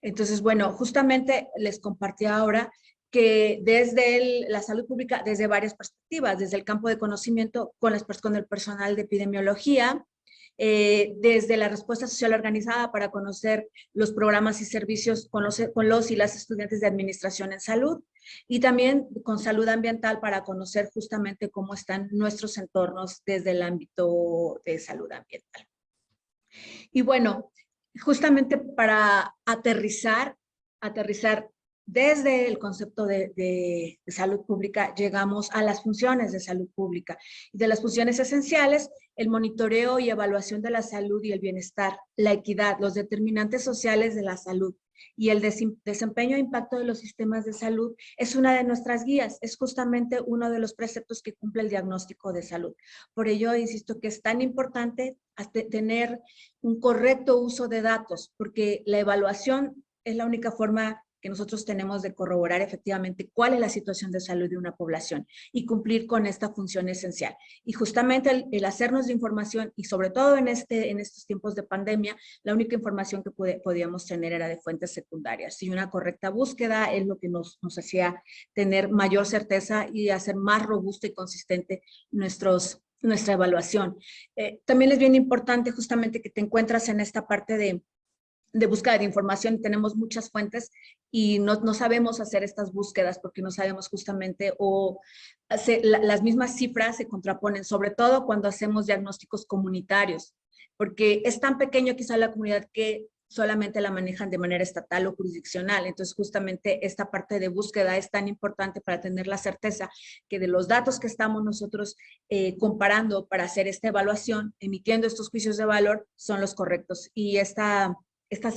Entonces, bueno, justamente les compartí ahora que desde la salud pública, desde varias perspectivas, desde el campo de conocimiento con el personal de epidemiología, desde la respuesta social organizada para conocer los programas y servicios con los y las estudiantes de administración en salud, y también con salud ambiental para conocer justamente cómo están nuestros entornos desde el ámbito de salud ambiental. Y bueno, justamente para aterrizar desde el concepto de salud pública, llegamos a las funciones de salud pública. De las funciones esenciales, el monitoreo y evaluación de la salud y el bienestar, la equidad, los determinantes sociales de la salud y el desempeño e impacto de los sistemas de salud es una de nuestras guías, es justamente uno de los preceptos que cumple el diagnóstico de salud. Por ello, insisto que es tan importante tener un correcto uso de datos, porque la evaluación es la única forma que nosotros tenemos de corroborar efectivamente cuál es la situación de salud de una población y cumplir con esta función esencial. Y justamente el hacernos de información, y sobre todo en estos tiempos de pandemia, la única información que podíamos tener era de fuentes secundarias. Y una correcta búsqueda es lo que nos hacía tener mayor certeza y hacer más robusta y consistente nuestra evaluación. También es bien importante justamente que te encuentras en esta parte de búsqueda de información. Tenemos muchas fuentes y no sabemos hacer estas búsquedas porque no sabemos justamente, las mismas cifras se contraponen, sobre todo cuando hacemos diagnósticos comunitarios, porque es tan pequeño quizá la comunidad que solamente la manejan de manera estatal o jurisdiccional. Entonces, justamente esta parte de búsqueda es tan importante para tener la certeza que de los datos que estamos nosotros comparando para hacer esta evaluación, emitiendo estos juicios de valor, son los correctos. Y estas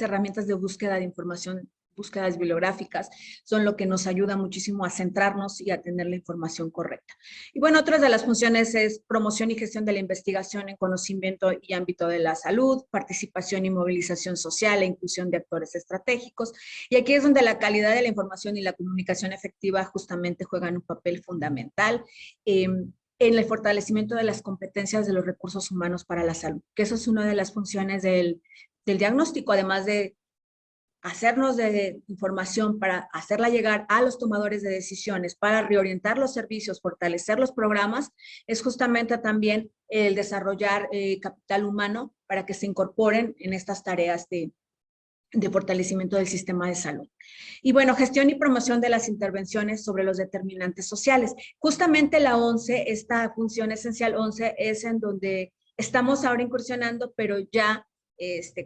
herramientas de búsqueda de información, búsquedas bibliográficas, son lo que nos ayuda muchísimo a centrarnos y a tener la información correcta. Y bueno, otras de las funciones es promoción y gestión de la investigación en conocimiento y ámbito de la salud, participación y movilización social e inclusión de actores estratégicos. Y aquí es donde la calidad de la información y la comunicación efectiva justamente juegan un papel fundamental en el fortalecimiento de las competencias de los recursos humanos para la salud, que eso es una de las funciones del diagnóstico, además de hacernos de información para hacerla llegar a los tomadores de decisiones, para reorientar los servicios, fortalecer los programas, es justamente también el desarrollar capital humano para que se incorporen en estas tareas de fortalecimiento del sistema de salud. Y bueno, gestión y promoción de las intervenciones sobre los determinantes sociales. Justamente la 11, esta función esencial 11, es en donde estamos ahora incursionando, pero ya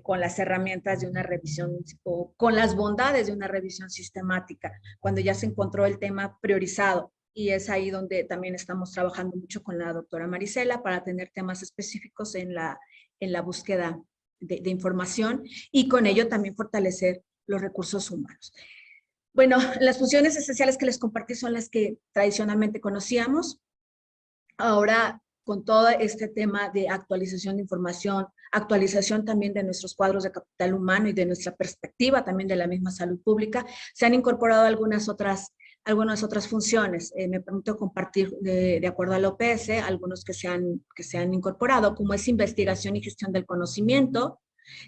con las herramientas de una revisión o con las bondades de una revisión sistemática, cuando ya se encontró el tema priorizado. Y es ahí donde también estamos trabajando mucho con la doctora Marisela para tener temas específicos en en la búsqueda de información y con ello también fortalecer los recursos humanos. Bueno, las funciones esenciales que les compartí son las que tradicionalmente conocíamos. Ahora, con todo este tema de actualización de información, actualización también de nuestros cuadros de capital humano y de nuestra perspectiva también de la misma salud pública, se han incorporado algunas otras funciones. Me permito compartir de acuerdo a la OPS, algunos que se han incorporado, como es investigación y gestión del conocimiento,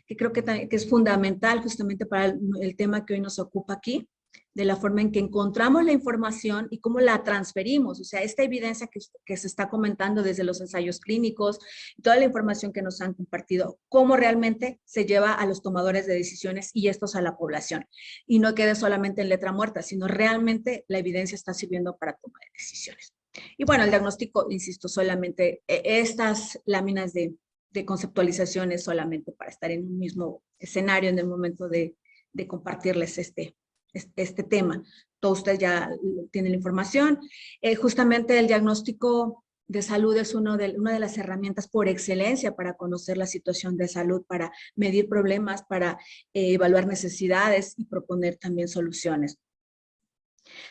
que creo que es fundamental justamente para el tema que hoy nos ocupa aquí, de la forma en que encontramos la información y cómo la transferimos. O sea, esta evidencia que se está comentando desde los ensayos clínicos, toda la información que nos han compartido, cómo realmente se lleva a los tomadores de decisiones y estos a la población. Y no quede solamente en letra muerta, sino realmente la evidencia está sirviendo para tomar decisiones. Y bueno, el diagnóstico, insisto, solamente estas láminas de conceptualización es solamente para estar en un mismo escenario en el momento de compartirles este tema. Todos ustedes ya tienen la información. Justamente el diagnóstico de salud es una de las herramientas por excelencia para conocer la situación de salud, para medir problemas, para evaluar necesidades y proponer también soluciones.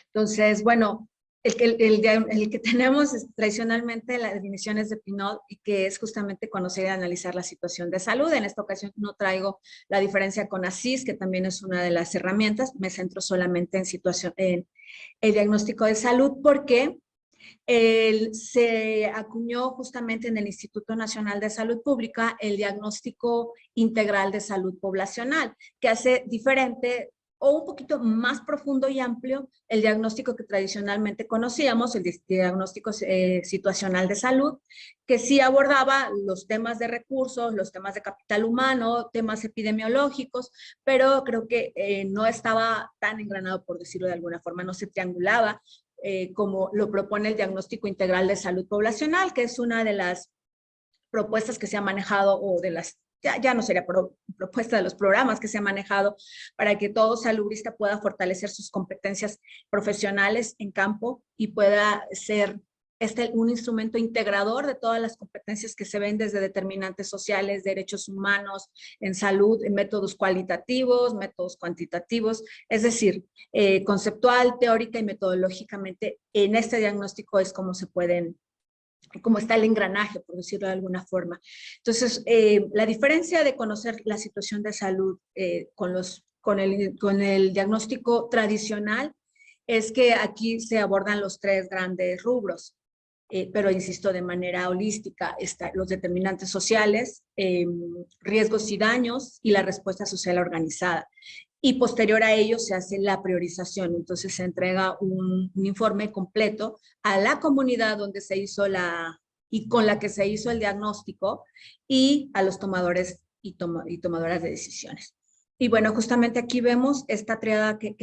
Entonces, bueno, el que tenemos tradicionalmente las definiciones de PNOD y que es justamente conocer y analizar la situación de salud. En esta ocasión no traigo la diferencia con ASIS, que también es una de las herramientas. Me centro solamente en el diagnóstico de salud porque se acuñó justamente en el Instituto Nacional de Salud Pública el diagnóstico integral de salud poblacional, que hace diferente o un poquito más profundo y amplio el diagnóstico que tradicionalmente conocíamos, el diagnóstico situacional de salud, que sí abordaba los temas de recursos, los temas de capital humano, temas epidemiológicos, pero creo que no estaba tan engranado, por decirlo de alguna forma, no se triangulaba como lo propone el diagnóstico integral de salud poblacional, que es una de las propuestas que se ha manejado o de las ya no sería propuesta de los programas que se ha manejado para que todo salubrista pueda fortalecer sus competencias profesionales en campo y pueda ser un instrumento integrador de todas las competencias que se ven desde determinantes sociales, derechos humanos, en salud, en métodos cualitativos, métodos cuantitativos, es decir, conceptual, teórica y metodológicamente en este diagnóstico es como se pueden cómo está el engranaje, por decirlo de alguna forma. Entonces, la diferencia de conocer la situación de salud con el diagnóstico tradicional es que aquí se abordan los tres grandes rubros, pero insisto, de manera holística, los determinantes sociales, riesgos y daños y la respuesta social organizada. Y posterior a ello se hace la priorización. Entonces se entrega un informe completo a la comunidad donde se hizo y con la que se hizo el diagnóstico y a los tomadores y tomadoras de decisiones. Y bueno, justamente aquí vemos esta triada que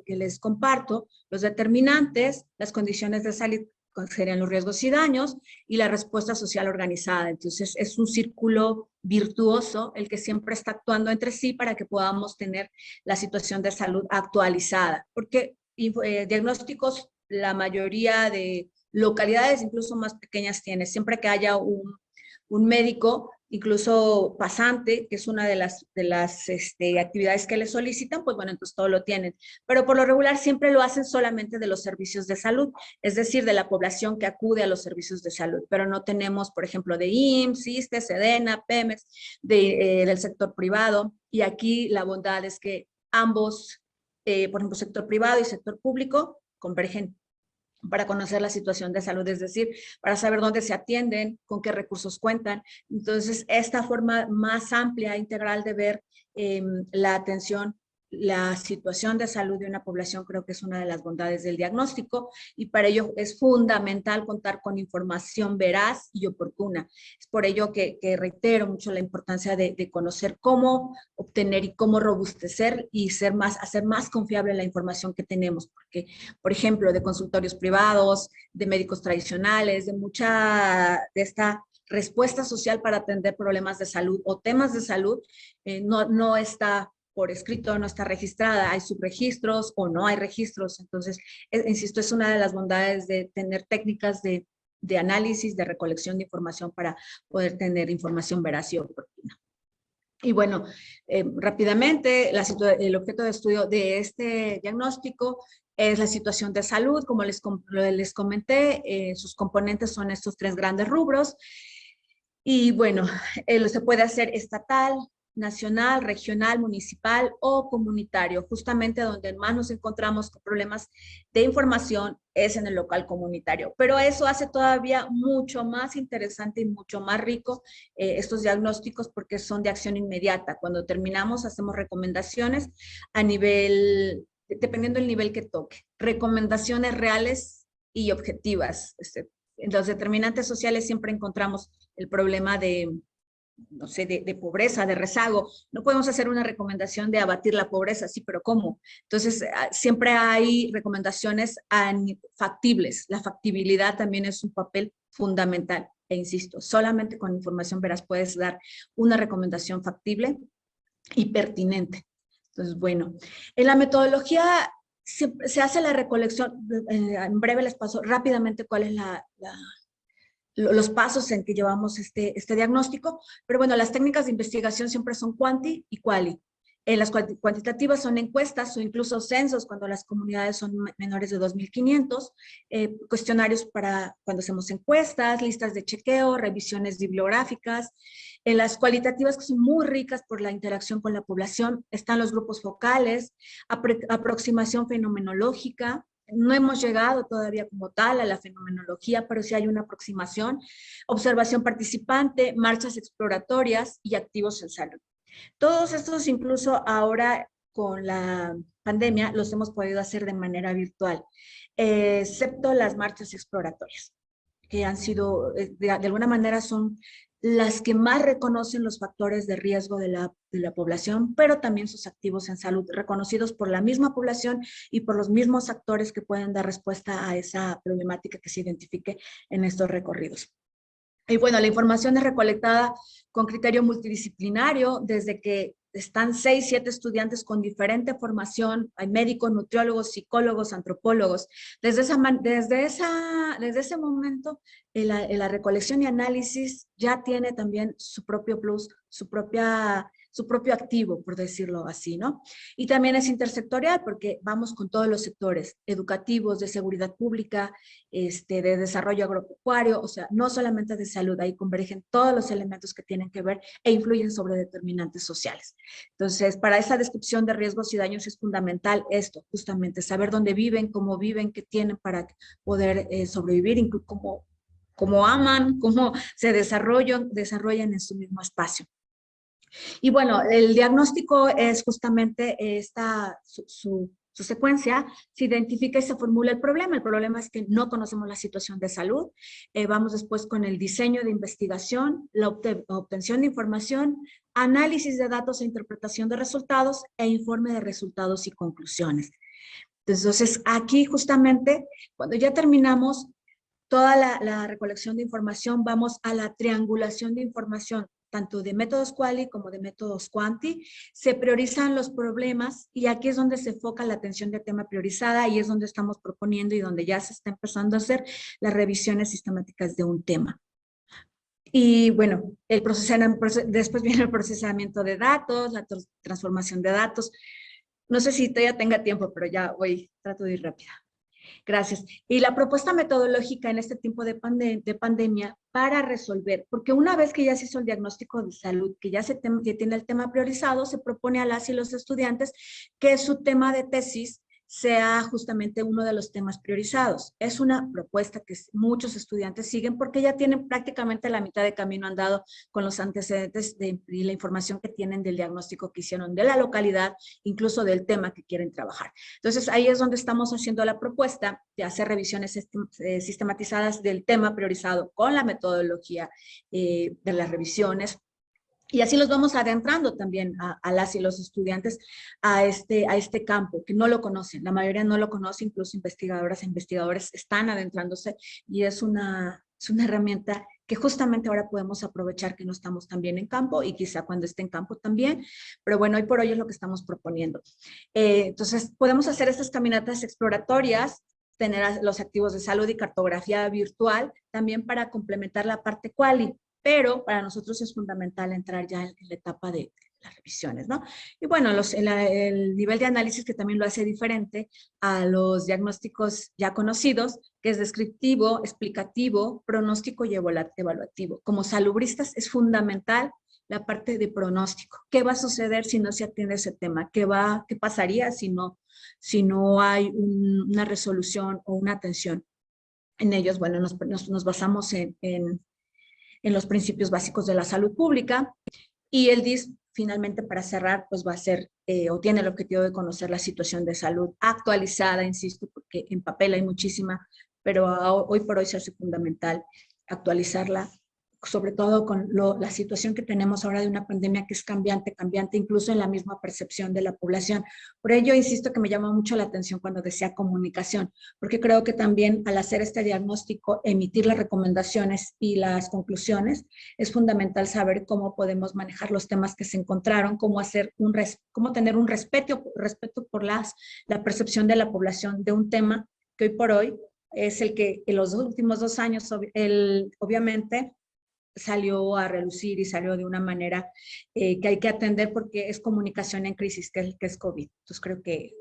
les comparto, los determinantes, las condiciones de salud, serían los riesgos y daños, y la respuesta social organizada. Entonces, es un círculo virtuoso el que siempre está actuando entre sí para que podamos tener la situación de salud actualizada. Porque diagnósticos, la mayoría de localidades, incluso más pequeñas, tiene. Siempre que haya un médico, incluso pasante, que es una de las actividades que le solicitan, pues bueno, entonces todo lo tienen. Pero por lo regular siempre lo hacen solamente de los servicios de salud, es decir, de la población que acude a los servicios de salud. Pero no tenemos, por ejemplo, de IMSS, ISSSTE, SEDENA, Pemex, del sector privado. Y aquí la bondad es que ambos, por ejemplo, sector privado y sector público, convergen para conocer la situación de salud, es decir, para saber dónde se atienden, con qué recursos cuentan. Entonces, esta forma más amplia, integral de ver la atención, la situación de salud de una población, creo que es una de las bondades del diagnóstico, y para ello es fundamental contar con información veraz y oportuna. Es por ello que reitero mucho la importancia de conocer cómo obtener y cómo robustecer y hacer más confiable la información que tenemos, porque, por ejemplo, de consultorios privados, de médicos tradicionales, de esta respuesta social para atender problemas de salud o temas de salud, no está por escrito, no está registrada, hay subregistros o no hay registros. Entonces, insisto, es una de las bondades de tener técnicas de de análisis, de recolección de información para poder tener información veraz y oportuna. Y bueno, rápidamente, el objeto de estudio de este diagnóstico es la situación de salud. Como les comenté, sus componentes son estos 3 grandes rubros. Y bueno, se puede hacer estatal, nacional, regional, municipal o comunitario. Justamente donde más nos encontramos con problemas de información es en el local comunitario. Pero eso hace todavía mucho más interesante y mucho más rico estos diagnósticos, porque son de acción inmediata. Cuando terminamos hacemos recomendaciones a nivel, dependiendo del nivel que toque, recomendaciones reales y objetivas. En los determinantes sociales siempre encontramos el problema de, no sé, de pobreza, de rezago. No podemos hacer una recomendación de abatir la pobreza, sí, pero ¿cómo? Entonces, siempre hay recomendaciones factibles. La factibilidad también es un papel fundamental. E insisto, solamente con información veraz puedes dar una recomendación factible y pertinente. Entonces, bueno, en la metodología se hace la recolección. En breve les paso rápidamente cuál es los pasos en que llevamos este diagnóstico, pero bueno, las técnicas de investigación siempre son quanti y quali. Las cuantitativas son encuestas o incluso censos cuando las comunidades son menores de 2.500, cuestionarios para cuando hacemos encuestas, listas de chequeo, revisiones bibliográficas. En las cualitativas, que son muy ricas por la interacción con la población, están los grupos focales, aproximación fenomenológica. No hemos llegado todavía como tal a la fenomenología, pero sí hay una aproximación, observación participante, marchas exploratorias y activos en salud. Todos estos, incluso ahora con la pandemia, los hemos podido hacer de manera virtual, excepto las marchas exploratorias, que han sido, de alguna manera son las que más reconocen los factores de riesgo de la población, pero también sus activos en salud, reconocidos por la misma población y por los mismos actores que pueden dar respuesta a esa problemática que se identifique en estos recorridos. Y bueno, la información es recolectada con criterio multidisciplinario, desde que están 6, 7 estudiantes con diferente formación, hay médicos, nutriólogos, psicólogos, antropólogos. Desde ese momento, la recolección y análisis ya tiene también su propio plus, su propio activo, por decirlo así, ¿no? Y también es intersectorial porque vamos con todos los sectores educativos, de seguridad pública, de desarrollo agropecuario, o sea, no solamente de salud, ahí convergen todos los elementos que tienen que ver e influyen sobre determinantes sociales. Entonces, para esa descripción de riesgos y daños es fundamental esto, justamente, saber dónde viven, cómo viven, qué tienen para poder sobrevivir, incluso cómo aman, cómo se desarrollan en su mismo espacio. Y bueno, el diagnóstico es justamente su secuencia, se identifica y se formula el problema. El problema es que no conocemos la situación de salud. Vamos después con el diseño de investigación, la obtención de información, análisis de datos e interpretación de resultados e informe de resultados y conclusiones. Entonces, aquí justamente, cuando ya terminamos toda la recolección de información, vamos a la triangulación de información, tanto de métodos quali como de métodos quanti. Se priorizan los problemas y aquí es donde se enfoca la atención de tema priorizada y es donde estamos proponiendo y donde ya se está empezando a hacer las revisiones sistemáticas de un tema. Y bueno, después viene el procesamiento de datos, la transformación de datos. No sé si todavía tenga tiempo, pero ya trato de ir rápida. Gracias. Y la propuesta metodológica en este tiempo de pandemia para resolver, porque una vez que ya se hizo el diagnóstico de salud, que ya tiene el tema priorizado, se propone a las y los estudiantes que su tema de tesis sea justamente uno de los temas priorizados. Es una propuesta que muchos estudiantes siguen porque ya tienen prácticamente la mitad de camino andado con los antecedentes y la información que tienen del diagnóstico que hicieron de la localidad, incluso del tema que quieren trabajar. Entonces, ahí es donde estamos haciendo la propuesta de hacer revisiones sistematizadas del tema priorizado con la metodología de las revisiones. Y así los vamos adentrando también a las y los estudiantes a este campo, que no lo conocen. La mayoría no lo conoce, incluso investigadoras e investigadores están adentrándose y es una herramienta que justamente ahora podemos aprovechar que no estamos tan bien en campo y quizá cuando esté en campo también. Pero bueno, hoy por hoy es lo que estamos proponiendo. Entonces, podemos hacer estas caminatas exploratorias tener los activos de salud y cartografía virtual, también para complementar la parte quali, pero para nosotros es fundamental entrar ya en la etapa de las revisiones, ¿no? Y bueno, el nivel de análisis que también lo hace diferente a los diagnósticos ya conocidos, que es descriptivo, explicativo, pronóstico y evaluativo. Como salubristas es fundamental la parte de pronóstico. ¿Qué va a suceder si no se atiende ese tema? ¿Qué pasaría si no hay una resolución o una atención? En ellos, bueno, nos basamos en los principios básicos de la salud pública, y el DIS, finalmente, para cerrar, pues va a ser o tiene el objetivo de conocer la situación de salud actualizada, insisto, porque en papel hay muchísima, pero hoy por hoy se hace fundamental actualizarla, sobre todo con la situación que tenemos ahora de una pandemia que es cambiante, incluso en la misma percepción de la población. Por ello, insisto que me llama mucho la atención cuando decía comunicación, porque creo que también al hacer este diagnóstico, emitir las recomendaciones y las conclusiones, es fundamental saber cómo podemos manejar los temas que se encontraron, cómo tener un respeto por la percepción de la población de un tema que hoy por hoy es el que en los últimos 2 años, obviamente, salió a relucir y salió de una manera que hay que atender, porque es comunicación en crisis, que es COVID. Entonces creo que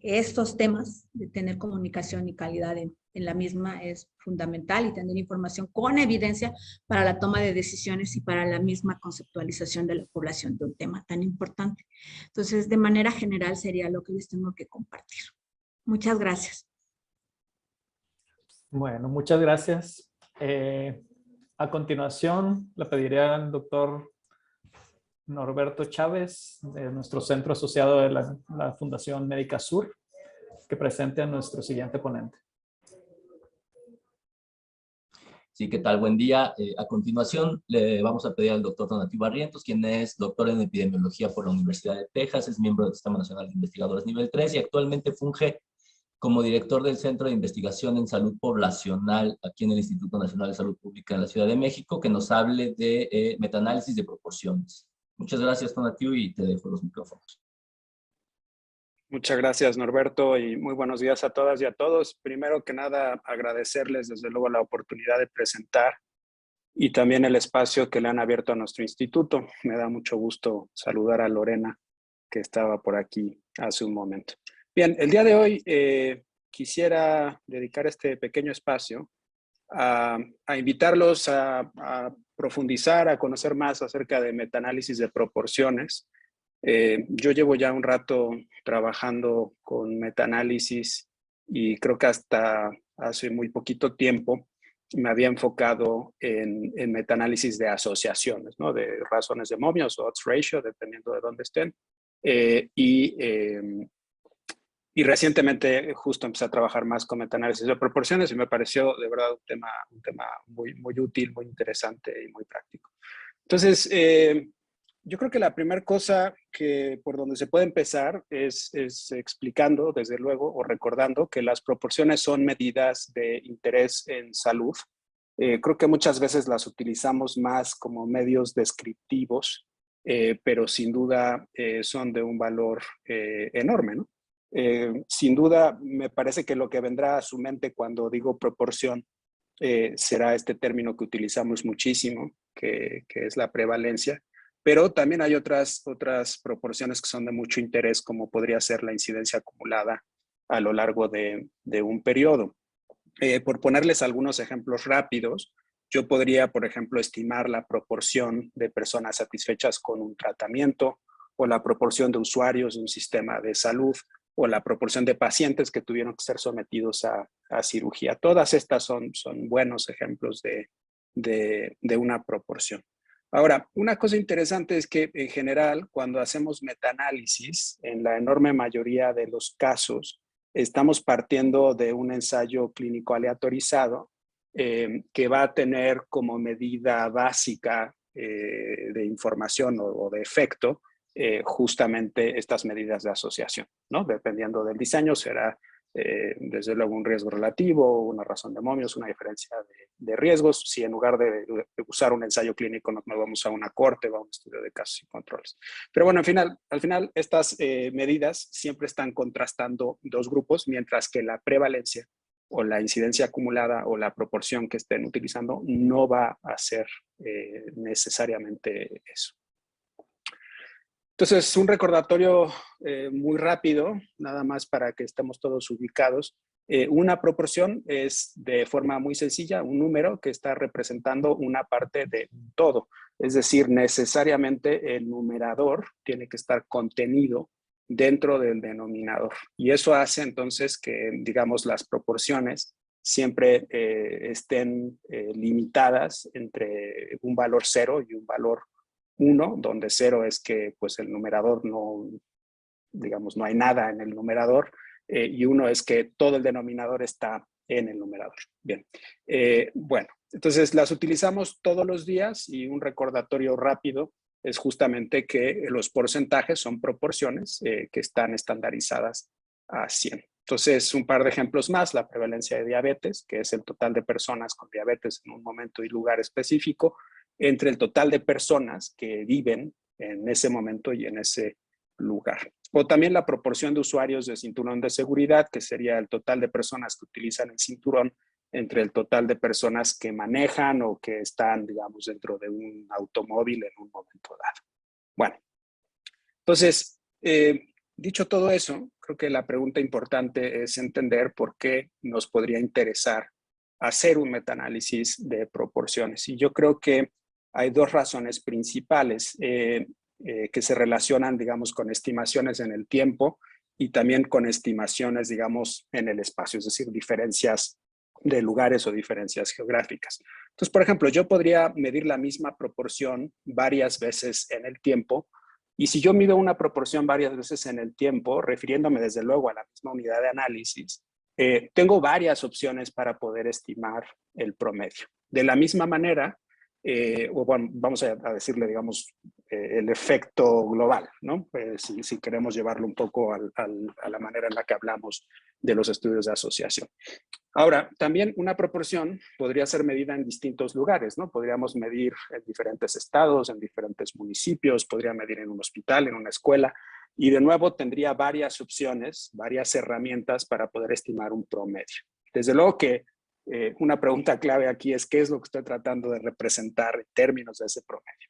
estos temas de tener comunicación y calidad en la misma es fundamental, y tener información con evidencia para la toma de decisiones y para la misma conceptualización de la población de un tema tan importante. Entonces, de manera general sería lo que les tengo que compartir. Muchas gracias. Bueno, muchas gracias. A continuación, le pediré al doctor Norberto Chávez, de nuestro centro asociado de la Fundación Médica Sur, que presente a nuestro siguiente ponente. Sí, ¿qué tal? Buen día. A continuación, le vamos a pedir al doctor Donatio Barrientos, quien es doctor en epidemiología por la Universidad de Texas, es miembro del Sistema Nacional de Investigadores Nivel 3 y actualmente funge como director del Centro de Investigación en Salud Poblacional aquí en el Instituto Nacional de Salud Pública en la Ciudad de México, que nos hable de metaanálisis de proporciones. Muchas gracias, Donatio, y te dejo los micrófonos. Muchas gracias, Norberto, y muy buenos días a todas y a todos. Primero que nada, agradecerles desde luego la oportunidad de presentar y también el espacio que le han abierto a nuestro instituto. Me da mucho gusto saludar a Lorena, que estaba por aquí hace un momento. Bien, el día de hoy quisiera dedicar este pequeño espacio a invitarlos a profundizar, a conocer más acerca de metaanálisis de proporciones. Yo llevo ya un rato trabajando con metaanálisis y creo que hasta hace muy poquito tiempo me había enfocado en metaanálisis de asociaciones, ¿no? De razones de momios o odds ratio, dependiendo de dónde estén. Y recientemente justo empecé a trabajar más con metaanálisis de proporciones y me pareció de verdad un tema muy, muy útil, muy interesante y muy práctico. Entonces, yo creo que la primera cosa por donde se puede empezar es explicando, desde luego, o recordando que las proporciones son medidas de interés en salud. Creo que muchas veces las utilizamos más como medios descriptivos, pero sin duda son de un valor enorme, ¿no? Sin duda, me parece que lo que vendrá a su mente cuando digo proporción será este término que utilizamos muchísimo, que es la prevalencia, pero también hay otras proporciones que son de mucho interés, como podría ser la incidencia acumulada a lo largo de un periodo. Por ponerles algunos ejemplos rápidos, yo podría, por ejemplo, estimar la proporción de personas satisfechas con un tratamiento, o la proporción de usuarios de un sistema de salud, o la proporción de pacientes que tuvieron que ser sometidos a cirugía. Todas estas son buenos ejemplos de una proporción. Ahora, una cosa interesante es que en general, cuando hacemos metaanálisis, en la enorme mayoría de los casos, estamos partiendo de un ensayo clínico aleatorizado que va a tener como medida básica de información o de efecto justamente estas medidas de asociación, ¿no? Dependiendo del diseño será desde luego un riesgo relativo, una razón de momios, una diferencia de riesgos. Si en lugar de usar un ensayo clínico nos vamos a una corte o a un estudio de casos y controles. Pero bueno, al final estas medidas siempre están contrastando dos grupos, mientras que la prevalencia o la incidencia acumulada o la proporción que estén utilizando no va a ser necesariamente eso. Entonces, un recordatorio muy rápido, nada más para que estemos todos ubicados. Una proporción es de forma muy sencilla un número que está representando una parte de un todo. Es decir, necesariamente el numerador tiene que estar contenido dentro del denominador. Y eso hace entonces que, digamos, las proporciones siempre estén limitadas entre un valor 0 y un valor 1, donde 0 es que pues el numerador no, digamos, no hay nada en el numerador, y 1 es que todo el denominador está en el numerador. Bien, bueno, entonces las utilizamos todos los días y un recordatorio rápido es justamente que los porcentajes son proporciones que están estandarizadas a 100. Entonces, un par de ejemplos más, la prevalencia de diabetes, que es el total de personas con diabetes en un momento y lugar específico, entre el total de personas que viven en ese momento y en ese lugar. O también la proporción de usuarios de cinturón de seguridad, que sería el total de personas que utilizan el cinturón entre el total de personas que manejan o que están, digamos, dentro de un automóvil en un momento dado. Bueno, entonces, dicho todo eso, creo que la pregunta importante es entender por qué nos podría interesar hacer un metaanálisis de proporciones. Y yo creo que hay dos razones principales que se relacionan, digamos, con estimaciones en el tiempo y también con estimaciones, digamos, en el espacio, es decir, diferencias de lugares o diferencias geográficas. Entonces, por ejemplo, yo podría medir la misma proporción varias veces en el tiempo, y si yo mido una proporción varias veces en el tiempo, refiriéndome desde luego a la misma unidad de análisis, tengo varias opciones para poder estimar el promedio. De la misma manera, o bueno, vamos a decirle, digamos, el efecto global, ¿no? Si queremos llevarlo un poco a la manera en la que hablamos de los estudios de asociación. Ahora, también una proporción podría ser medida en distintos lugares, ¿no? Podríamos medir en diferentes estados, en diferentes municipios, podría medir en un hospital, en una escuela, y de nuevo tendría varias opciones, varias herramientas para poder estimar un promedio. Desde luego que una pregunta clave aquí es qué es lo que estoy tratando de representar en términos de ese promedio.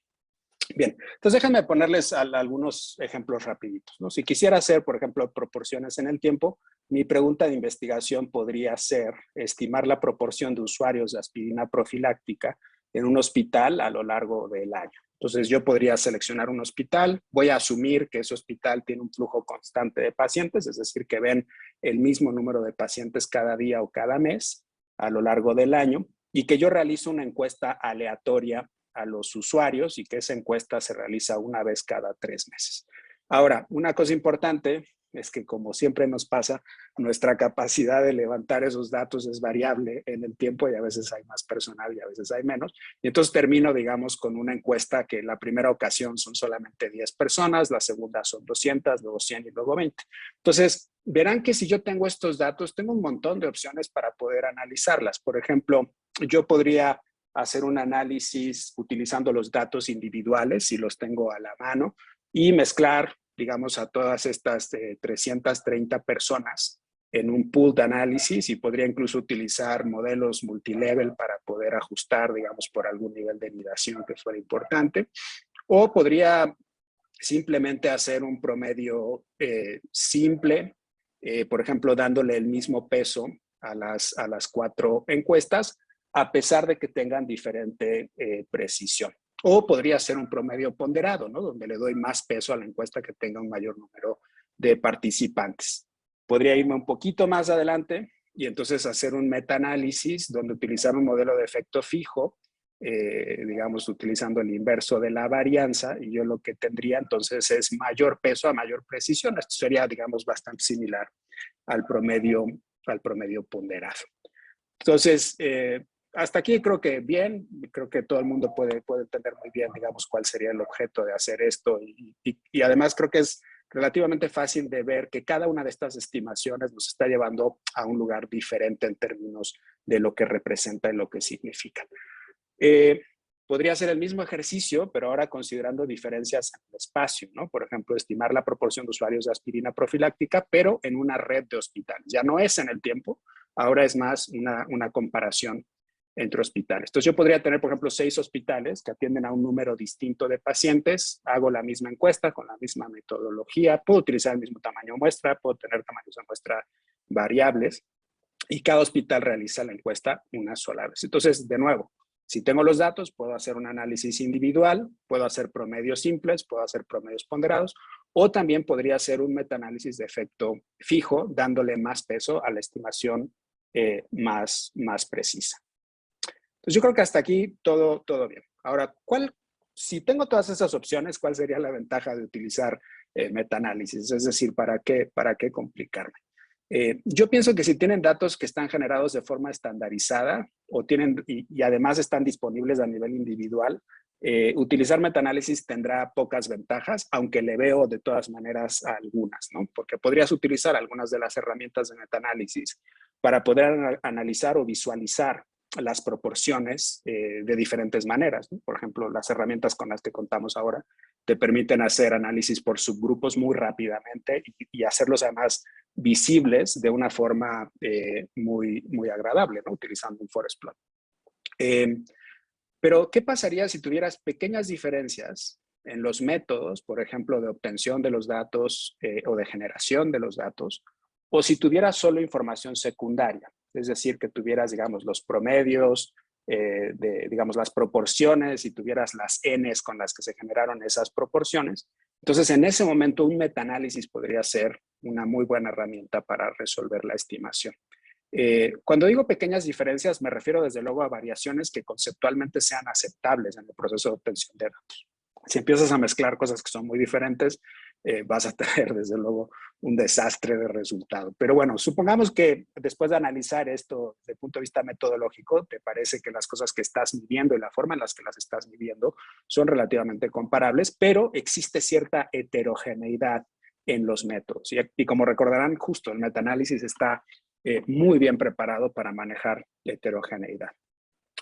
Bien, entonces déjenme ponerles algunos ejemplos rapiditos, ¿no? Si quisiera hacer, por ejemplo, proporciones en el tiempo, mi pregunta de investigación podría ser estimar la proporción de usuarios de aspirina profiláctica en un hospital a lo largo del año. Entonces yo podría seleccionar un hospital, voy a asumir que ese hospital tiene un flujo constante de pacientes, es decir, que ven el mismo número de pacientes cada día o cada mes a lo largo del año, y que yo realizo una encuesta aleatoria a los usuarios y que esa encuesta se realiza una vez cada 3 meses. Ahora, una cosa importante es que, como siempre nos pasa, nuestra capacidad de levantar esos datos es variable en el tiempo y a veces hay más personal y a veces hay menos. Y entonces termino, digamos, con una encuesta que en la primera ocasión son solamente 10 personas, la segunda son 200, luego 100 y luego 20. Entonces, verán que si yo tengo estos datos, tengo un montón de opciones para poder analizarlas. Por ejemplo, yo podría hacer un análisis utilizando los datos individuales, si los tengo a la mano, y mezclar, digamos, a todas estas 330 personas en un pool de análisis, y podría incluso utilizar modelos multilevel para poder ajustar, digamos, por algún nivel de nidación que fuera importante. O podría simplemente hacer un promedio simple, por ejemplo, dándole el mismo peso a las 4 encuestas, a pesar de que tengan diferente precisión. O podría ser un promedio ponderado, ¿no? Donde le doy más peso a la encuesta que tenga un mayor número de participantes. Podría irme un poquito más adelante y entonces hacer un metaanálisis donde utilizar un modelo de efecto fijo, digamos, utilizando el inverso de la varianza, y yo lo que tendría entonces es mayor peso a mayor precisión. Esto sería, digamos, bastante similar al promedio ponderado. Entonces, hasta aquí creo que bien, creo que todo el mundo puede entender muy bien, digamos, cuál sería el objeto de hacer esto, y además creo relativamente fácil de ver que cada una de estas estimaciones nos está llevando a un lugar diferente en términos de lo que representa y lo que significa. Podría ser el mismo ejercicio, pero ahora considerando diferencias en el espacio, ¿no? Por ejemplo, estimar la proporción de usuarios de aspirina profiláctica, pero en una red de hospitales. Ya no es en el tiempo, ahora es más una comparación entre hospitales. Entonces yo podría tener, por ejemplo, 6 hospitales que atienden a un número distinto de pacientes, hago la misma encuesta con la misma metodología, puedo utilizar el mismo tamaño de muestra, puedo tener tamaños de muestra variables, y cada hospital realiza la encuesta una sola vez. Entonces, de nuevo, si tengo los datos, puedo hacer un análisis individual, puedo hacer promedios simples, puedo hacer promedios ponderados, o también podría hacer un metaanálisis de efecto fijo, dándole más peso a la estimación más precisa. Entonces, yo creo que hasta aquí todo bien. Ahora, si tengo todas esas opciones, ¿cuál sería la ventaja de utilizar metaanálisis? Es decir, ¿para qué complicarme? Yo pienso que si tienen datos que están generados de forma estandarizada o y además están disponibles a nivel individual, utilizar metaanálisis tendrá pocas ventajas, aunque le veo de todas maneras algunas, ¿no? Porque podrías utilizar algunas de las herramientas de metaanálisis para poder analizar o visualizar las proporciones de diferentes maneras, ¿no? Por ejemplo, las herramientas con las que contamos ahora te permiten hacer análisis por subgrupos muy rápidamente y hacerlos además visibles de una forma muy agradable, ¿no? Utilizando un forest plot. Pero, ¿qué pasaría si tuvieras pequeñas diferencias en los métodos, por ejemplo, de obtención de los datos o de generación de los datos, o si tuvieras solo información secundaria? Es decir, que tuvieras, digamos, los promedios, digamos, las proporciones, y tuvieras las Ns con las que se generaron esas proporciones. Entonces, en ese momento, un metaanálisis podría ser una muy buena herramienta para resolver la estimación. Cuando digo pequeñas diferencias, me refiero desde luego a variaciones que conceptualmente sean aceptables en el proceso de obtención de datos. Si empiezas a mezclar cosas que son muy diferentes, vas a tener desde luego un desastre de resultado. Pero bueno, supongamos que después de analizar esto desde el punto de vista metodológico, te parece que las cosas que estás midiendo y la forma en las que las estás midiendo son relativamente comparables, pero existe cierta heterogeneidad en los métodos. Y como recordarán, justo el metaanálisis está muy bien preparado para manejar heterogeneidad.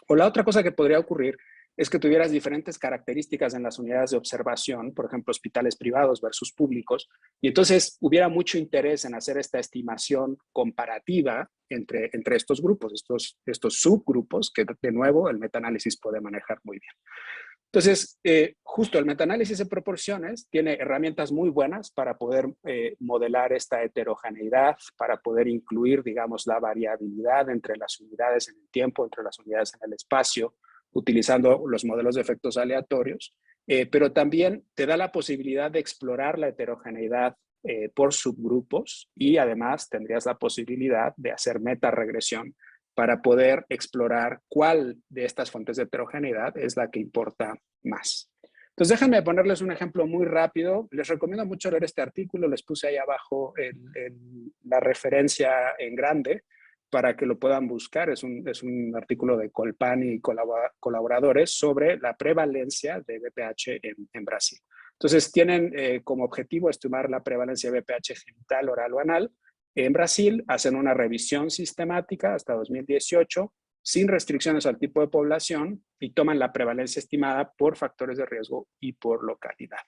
O la otra cosa que podría ocurrir es que tuvieras diferentes características en las unidades de observación, por ejemplo, hospitales privados versus públicos, y entonces hubiera mucho interés en hacer esta estimación comparativa entre estos grupos, estos subgrupos, que de nuevo el metaanálisis puede manejar muy bien. Entonces, justo el metaanálisis de proporciones tiene herramientas muy buenas para poder modelar esta heterogeneidad, para poder incluir, digamos, la variabilidad entre las unidades en el tiempo, entre las unidades en el espacio, utilizando los modelos de efectos aleatorios, pero también te da la posibilidad de explorar la heterogeneidad por subgrupos, y además tendrías la posibilidad de hacer metaregresión para poder explorar cuál de estas fuentes de heterogeneidad es la que importa más. Entonces, déjenme ponerles un ejemplo muy rápido. Les recomiendo mucho leer este artículo. Les puse ahí abajo la referencia en grande para que lo puedan buscar. Es un artículo de Colpani y colaboradores sobre la prevalencia de VPH en Brasil. Entonces, tienen como objetivo estimar la prevalencia de VPH genital, oral o anal en Brasil. Hacen una revisión sistemática hasta 2018, sin restricciones al tipo de población, y toman la prevalencia estimada por factores de riesgo y por localidad.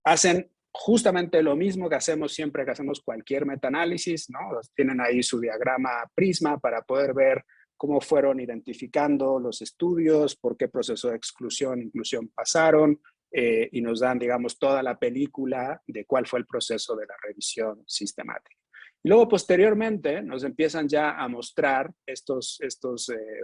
Hacen justamente lo mismo que hacemos siempre que hacemos cualquier metaanálisis, ¿no? Tienen ahí su diagrama prisma para poder ver cómo fueron identificando los estudios, por qué proceso de exclusión e inclusión pasaron, y nos dan, digamos, toda la película de cuál fue el proceso de la revisión sistemática. Y luego, posteriormente, nos empiezan ya a mostrar estos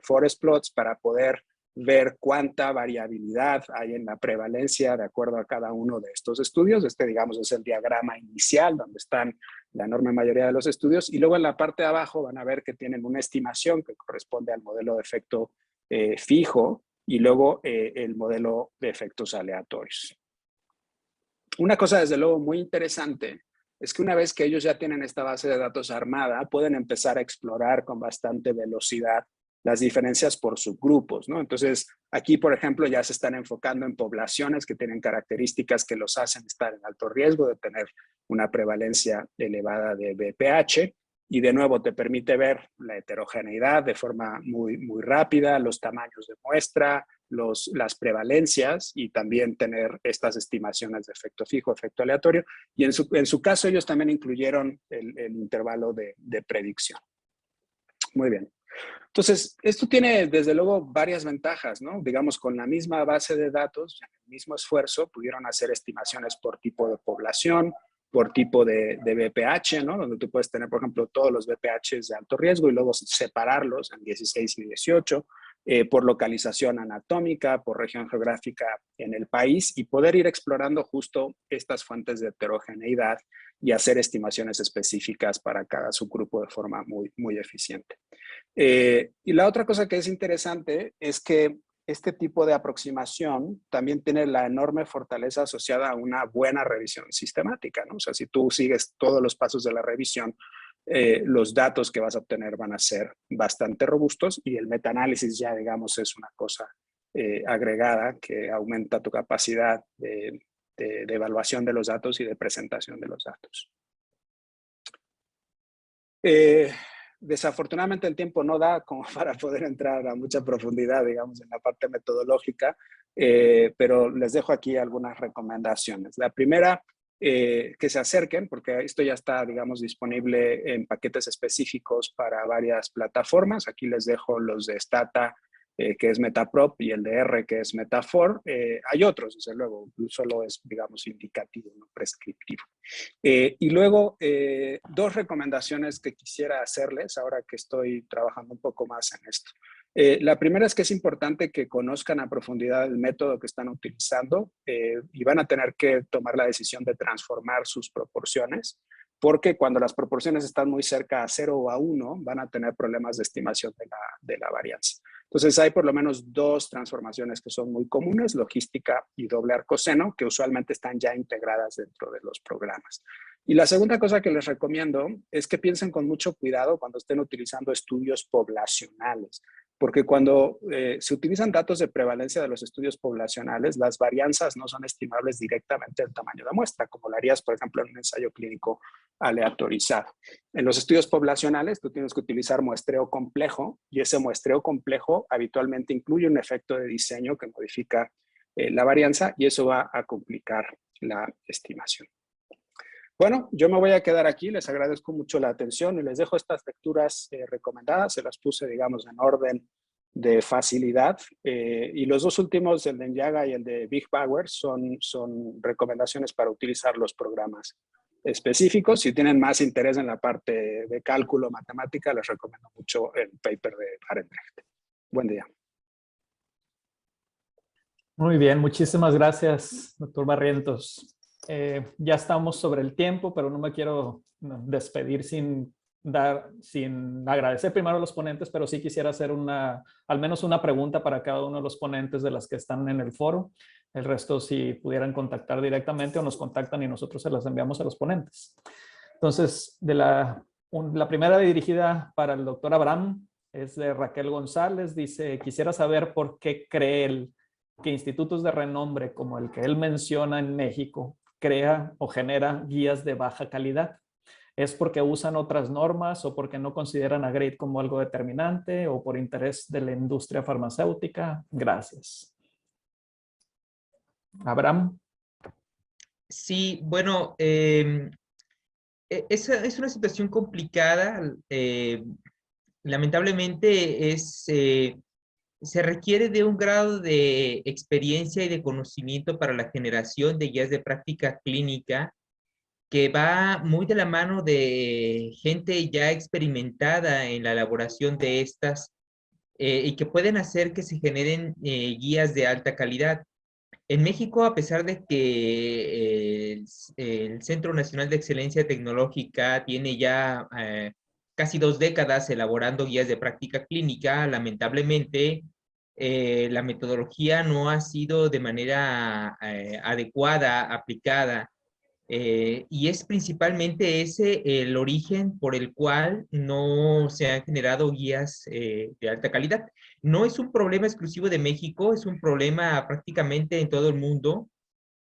forest plots para poder ver cuánta variabilidad hay en la prevalencia de acuerdo a cada uno de estos estudios. Digamos, es el diagrama inicial donde están la enorme mayoría de los estudios, y luego en la parte de abajo van a ver que tienen una estimación que corresponde al modelo de efecto fijo, y luego el modelo de efectos aleatorios. Una cosa, desde luego, muy interesante es que una vez que ellos ya tienen esta base de datos armada, pueden empezar a explorar con bastante velocidad las diferencias por subgrupos, ¿no? Entonces, aquí, por ejemplo, ya se están enfocando en poblaciones que tienen características que los hacen estar en alto riesgo de tener una prevalencia elevada de VPH, y de nuevo te permite ver la heterogeneidad de forma muy, muy rápida, los tamaños de muestra, las prevalencias, y también tener estas estimaciones de efecto fijo, efecto aleatorio. Y en su caso ellos también incluyeron el intervalo de predicción. Muy bien. Entonces, esto tiene desde luego varias ventajas, ¿no? Digamos, con la misma base de datos, en el mismo esfuerzo, pudieron hacer estimaciones por tipo de población, por tipo de VPH, ¿no? Donde tú puedes tener, por ejemplo, todos los VPHs de alto riesgo y luego separarlos en 16 y 18, por localización anatómica, por región geográfica en el país, y poder ir explorando justo estas fuentes de heterogeneidad y hacer estimaciones específicas para cada subgrupo de forma muy, muy eficiente. Y la otra cosa que es interesante es que este tipo de aproximación también tiene la enorme fortaleza asociada a una buena revisión sistemática, ¿no? O sea, si tú sigues todos los pasos de la revisión, los datos que vas a obtener van a ser bastante robustos, y el metaanálisis ya, digamos, es una cosa agregada que aumenta tu capacidad de evaluación de los datos y de presentación de los datos. Desafortunadamente el tiempo no da como para poder entrar a mucha profundidad, digamos, en la parte metodológica, pero les dejo aquí algunas recomendaciones. La primera, que se acerquen, porque esto ya está, digamos, disponible en paquetes específicos para varias plataformas. Aquí les dejo los de Stata, que es Metaprop, y el de R, que es Metafor. Hay otros, desde luego, solo es, digamos, indicativo, no prescriptivo. Y luego, dos recomendaciones que quisiera hacerles ahora que estoy trabajando un poco más en esto. La primera es que es importante que conozcan a profundidad el método que están utilizando, y van a tener que tomar la decisión de transformar sus proporciones, porque cuando las proporciones están muy cerca a 0 o a 1, van a tener problemas de estimación de la varianza. Entonces, hay por lo menos dos transformaciones que son muy comunes: logística y doble arcoseno, que usualmente están ya integradas dentro de los programas. Y la segunda cosa que les recomiendo es que piensen con mucho cuidado cuando estén utilizando estudios poblacionales, porque cuando se utilizan datos de prevalencia de los estudios poblacionales, las varianzas no son estimables directamente del tamaño de muestra, como lo harías, por ejemplo, en un ensayo clínico aleatorizado. En los estudios poblacionales, tú tienes que utilizar muestreo complejo, y ese muestreo complejo habitualmente incluye un efecto de diseño que modifica la varianza, y eso va a complicar la estimación. Bueno, yo me voy a quedar aquí. Les agradezco mucho la atención y les dejo estas lecturas recomendadas. Se las puse, digamos, en orden de facilidad. Y los dos últimos, el de Nyaga y el de Big Power, son recomendaciones para utilizar los programas específicos. Si tienen más interés en la parte de cálculo, matemática, les recomiendo mucho el paper de Barendrecht. Buen día. Muy bien, muchísimas gracias, doctor Barrientos. Ya estamos sobre el tiempo, pero no me quiero despedir sin agradecer primero a los ponentes, pero sí quisiera hacer al menos una pregunta para cada uno de los ponentes de las que están en el foro. El resto, si pudieran contactar directamente o nos contactan y nosotros se las enviamos a los ponentes. Entonces, la primera dirigida para el doctor Abraham es de Raquel González. Dice: quisiera saber por qué cree él que institutos de renombre como el que él menciona en México crea o genera guías de baja calidad. ¿Es porque usan otras normas o porque no consideran a GREAT como algo determinante o por interés de la industria farmacéutica? Gracias. Abraham. Sí, bueno, es una situación complicada. Lamentablemente se requiere de un grado de experiencia y de conocimiento para la generación de guías de práctica clínica que va muy de la mano de gente ya experimentada en la elaboración de estas y que pueden hacer que se generen guías de alta calidad. En México, a pesar de que el Centro Nacional de Excelencia Tecnológica tiene ya casi 2 décadas elaborando guías de práctica clínica, lamentablemente la metodología no ha sido de manera adecuada aplicada. Y es principalmente ese el origen por el cual no se han generado guías de alta calidad. No es un problema exclusivo de México, es un problema prácticamente en todo el mundo.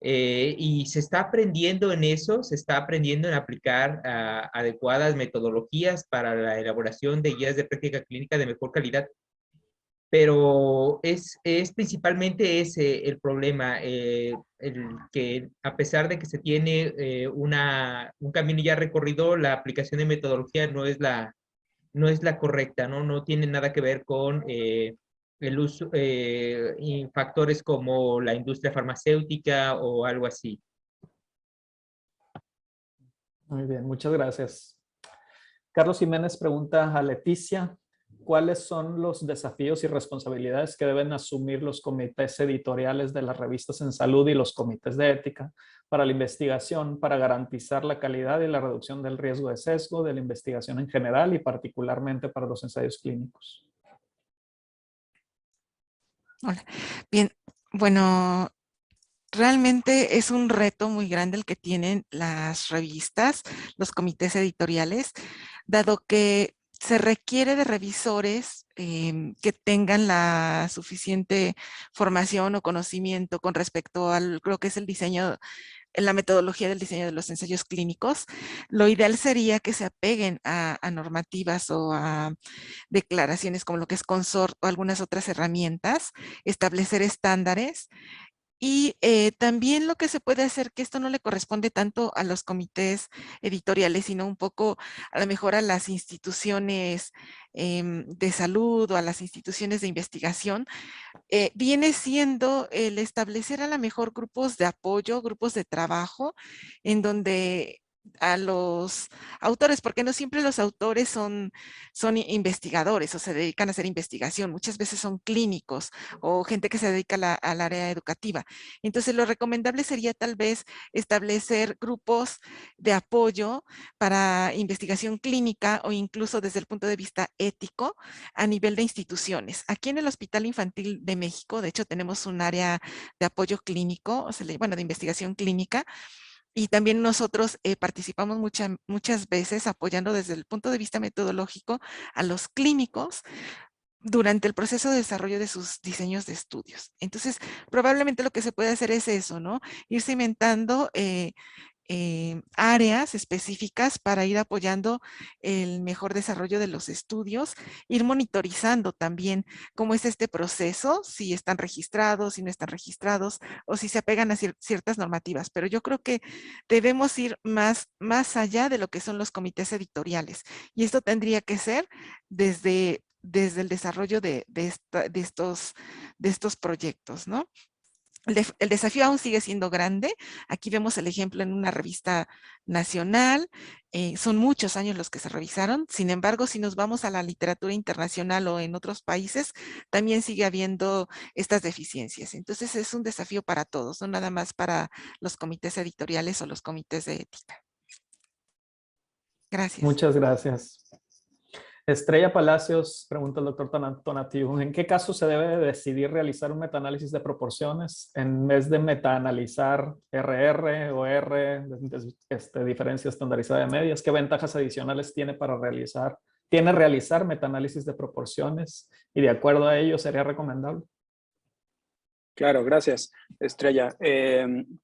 Y se está aprendiendo en eso, se está aprendiendo en aplicar adecuadas metodologías para la elaboración de guías de práctica clínica de mejor calidad. Pero es principalmente ese el problema, el que a pesar de que se tiene un camino ya recorrido, la aplicación de metodología no es la correcta, ¿no? No tiene nada que ver con el uso, y factores como la industria farmacéutica o algo así. Muy bien, muchas gracias. Carlos Jiménez pregunta a Leticia, ¿cuáles son los desafíos y responsabilidades que deben asumir los comités editoriales de las revistas en salud y los comités de ética para la investigación, para garantizar la calidad y la reducción del riesgo de sesgo de la investigación en general y particularmente para los ensayos clínicos? Hola. Bien, bueno, realmente es un reto muy grande el que tienen las revistas, los comités editoriales, dado que se requiere de revisores que tengan la suficiente formación o conocimiento con respecto a lo que es el diseño, la metodología del diseño de los ensayos clínicos. Lo ideal sería que se apeguen a normativas o a declaraciones como lo que es CONSORT o algunas otras herramientas, establecer estándares. Y también lo que se puede hacer, que esto no le corresponde tanto a los comités editoriales, sino un poco a lo mejor a las instituciones de salud o a las instituciones de investigación, viene siendo el establecer a lo mejor grupos de apoyo, grupos de trabajo, en donde a los autores, porque no siempre los autores son investigadores o se dedican a hacer investigación, muchas veces son clínicos o gente que se dedica al área educativa. Entonces, lo recomendable sería tal vez establecer grupos de apoyo para investigación clínica o incluso desde el punto de vista ético a nivel de instituciones. Aquí en el Hospital Infantil de México, de hecho, tenemos un área de apoyo clínico, bueno, de investigación clínica, y también nosotros participamos muchas veces apoyando desde el punto de vista metodológico a los clínicos durante el proceso de desarrollo de sus diseños de estudios. Entonces, probablemente lo que se puede hacer es eso, ¿no? Ir cimentando áreas específicas para ir apoyando el mejor desarrollo de los estudios, ir monitorizando también cómo es este proceso, si están registrados, si no están registrados, o si se apegan a ciertas normativas. Pero yo creo que debemos ir más allá de lo que son los comités editoriales. Y esto tendría que ser desde el desarrollo de estos proyectos, ¿no? El desafío aún sigue siendo grande. Aquí vemos el ejemplo en una revista nacional. Son muchos años los que se revisaron. Sin embargo, si nos vamos a la literatura internacional o en otros países, también sigue habiendo estas deficiencias. Entonces es un desafío para todos, no nada más para los comités editoriales o los comités de ética. Gracias. Muchas gracias. Estrella Palacios pregunta al doctor Tonatiuh, ¿en qué caso se debe decidir realizar un metaanálisis de proporciones en vez de metaanalizar RR o R, diferencia estandarizada de medias? ¿Qué ventajas adicionales tiene realizar metaanálisis de proporciones? Y de acuerdo a ello, ¿sería recomendable? Claro, gracias, Estrella.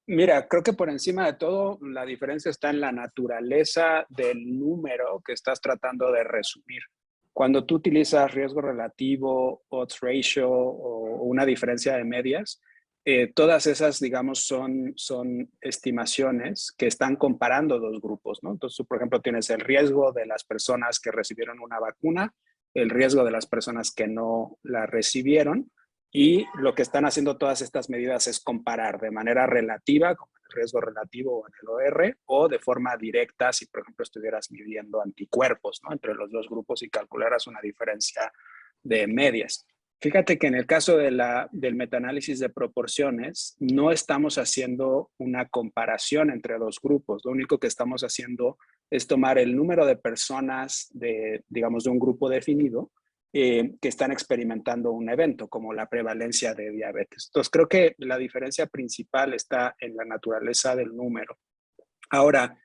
Mira, creo que por encima de todo, la diferencia está en la naturaleza del número que estás tratando de resumir. Cuando tú utilizas riesgo relativo, odds ratio o una diferencia de medias, todas esas, digamos, son estimaciones que están comparando dos grupos, ¿no? Entonces, tú, por ejemplo, tienes el riesgo de las personas que recibieron una vacuna, el riesgo de las personas que no la recibieron, y lo que están haciendo todas estas medidas es comparar de manera relativa, como el riesgo relativo o en el OR, o de forma directa si, por ejemplo, estuvieras midiendo anticuerpos, ¿no?, entre los dos grupos y calcularas una diferencia de medias. Fíjate que en el caso del metaanálisis de proporciones, no estamos haciendo una comparación entre los grupos. Lo único que estamos haciendo es tomar el número de personas digamos, de un grupo definido que están experimentando un evento, como la prevalencia de diabetes. Entonces, creo que la diferencia principal está en la naturaleza del número. Ahora,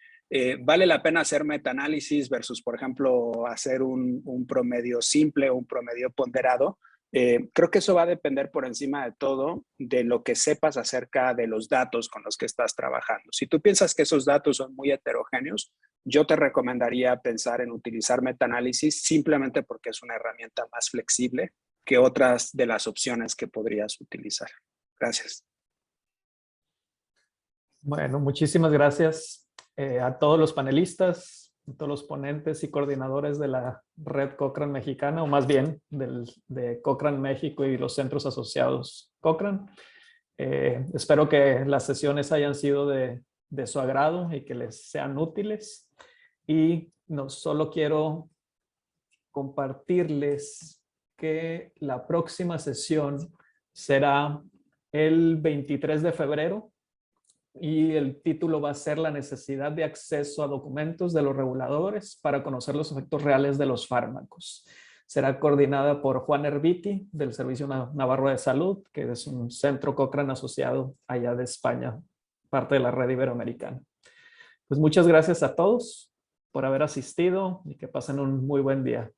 ¿vale la pena hacer metaanálisis versus, por ejemplo, hacer un promedio simple o un promedio ponderado? Creo que eso va a depender por encima de todo de lo que sepas acerca de los datos con los que estás trabajando. Si tú piensas que esos datos son muy heterogéneos, yo te recomendaría pensar en utilizar metaanálisis simplemente porque es una herramienta más flexible que otras de las opciones que podrías utilizar. Gracias. Bueno, muchísimas gracias a todos los panelistas, a todos los ponentes y coordinadores de la red Cochrane mexicana, o más bien de Cochrane México y los centros asociados Cochrane. Espero que las sesiones hayan sido de su agrado y que les sean útiles. Y no solo quiero compartirles que la próxima sesión será el 23 de febrero. Y el título va a ser la necesidad de acceso a documentos de los reguladores para conocer los efectos reales de los fármacos. Será coordinada por Juan Herbiti del Servicio Navarro de Salud, que es un centro Cochrane asociado allá de España, parte de la red iberoamericana. Pues muchas gracias a todos por haber asistido y que pasen un muy buen día.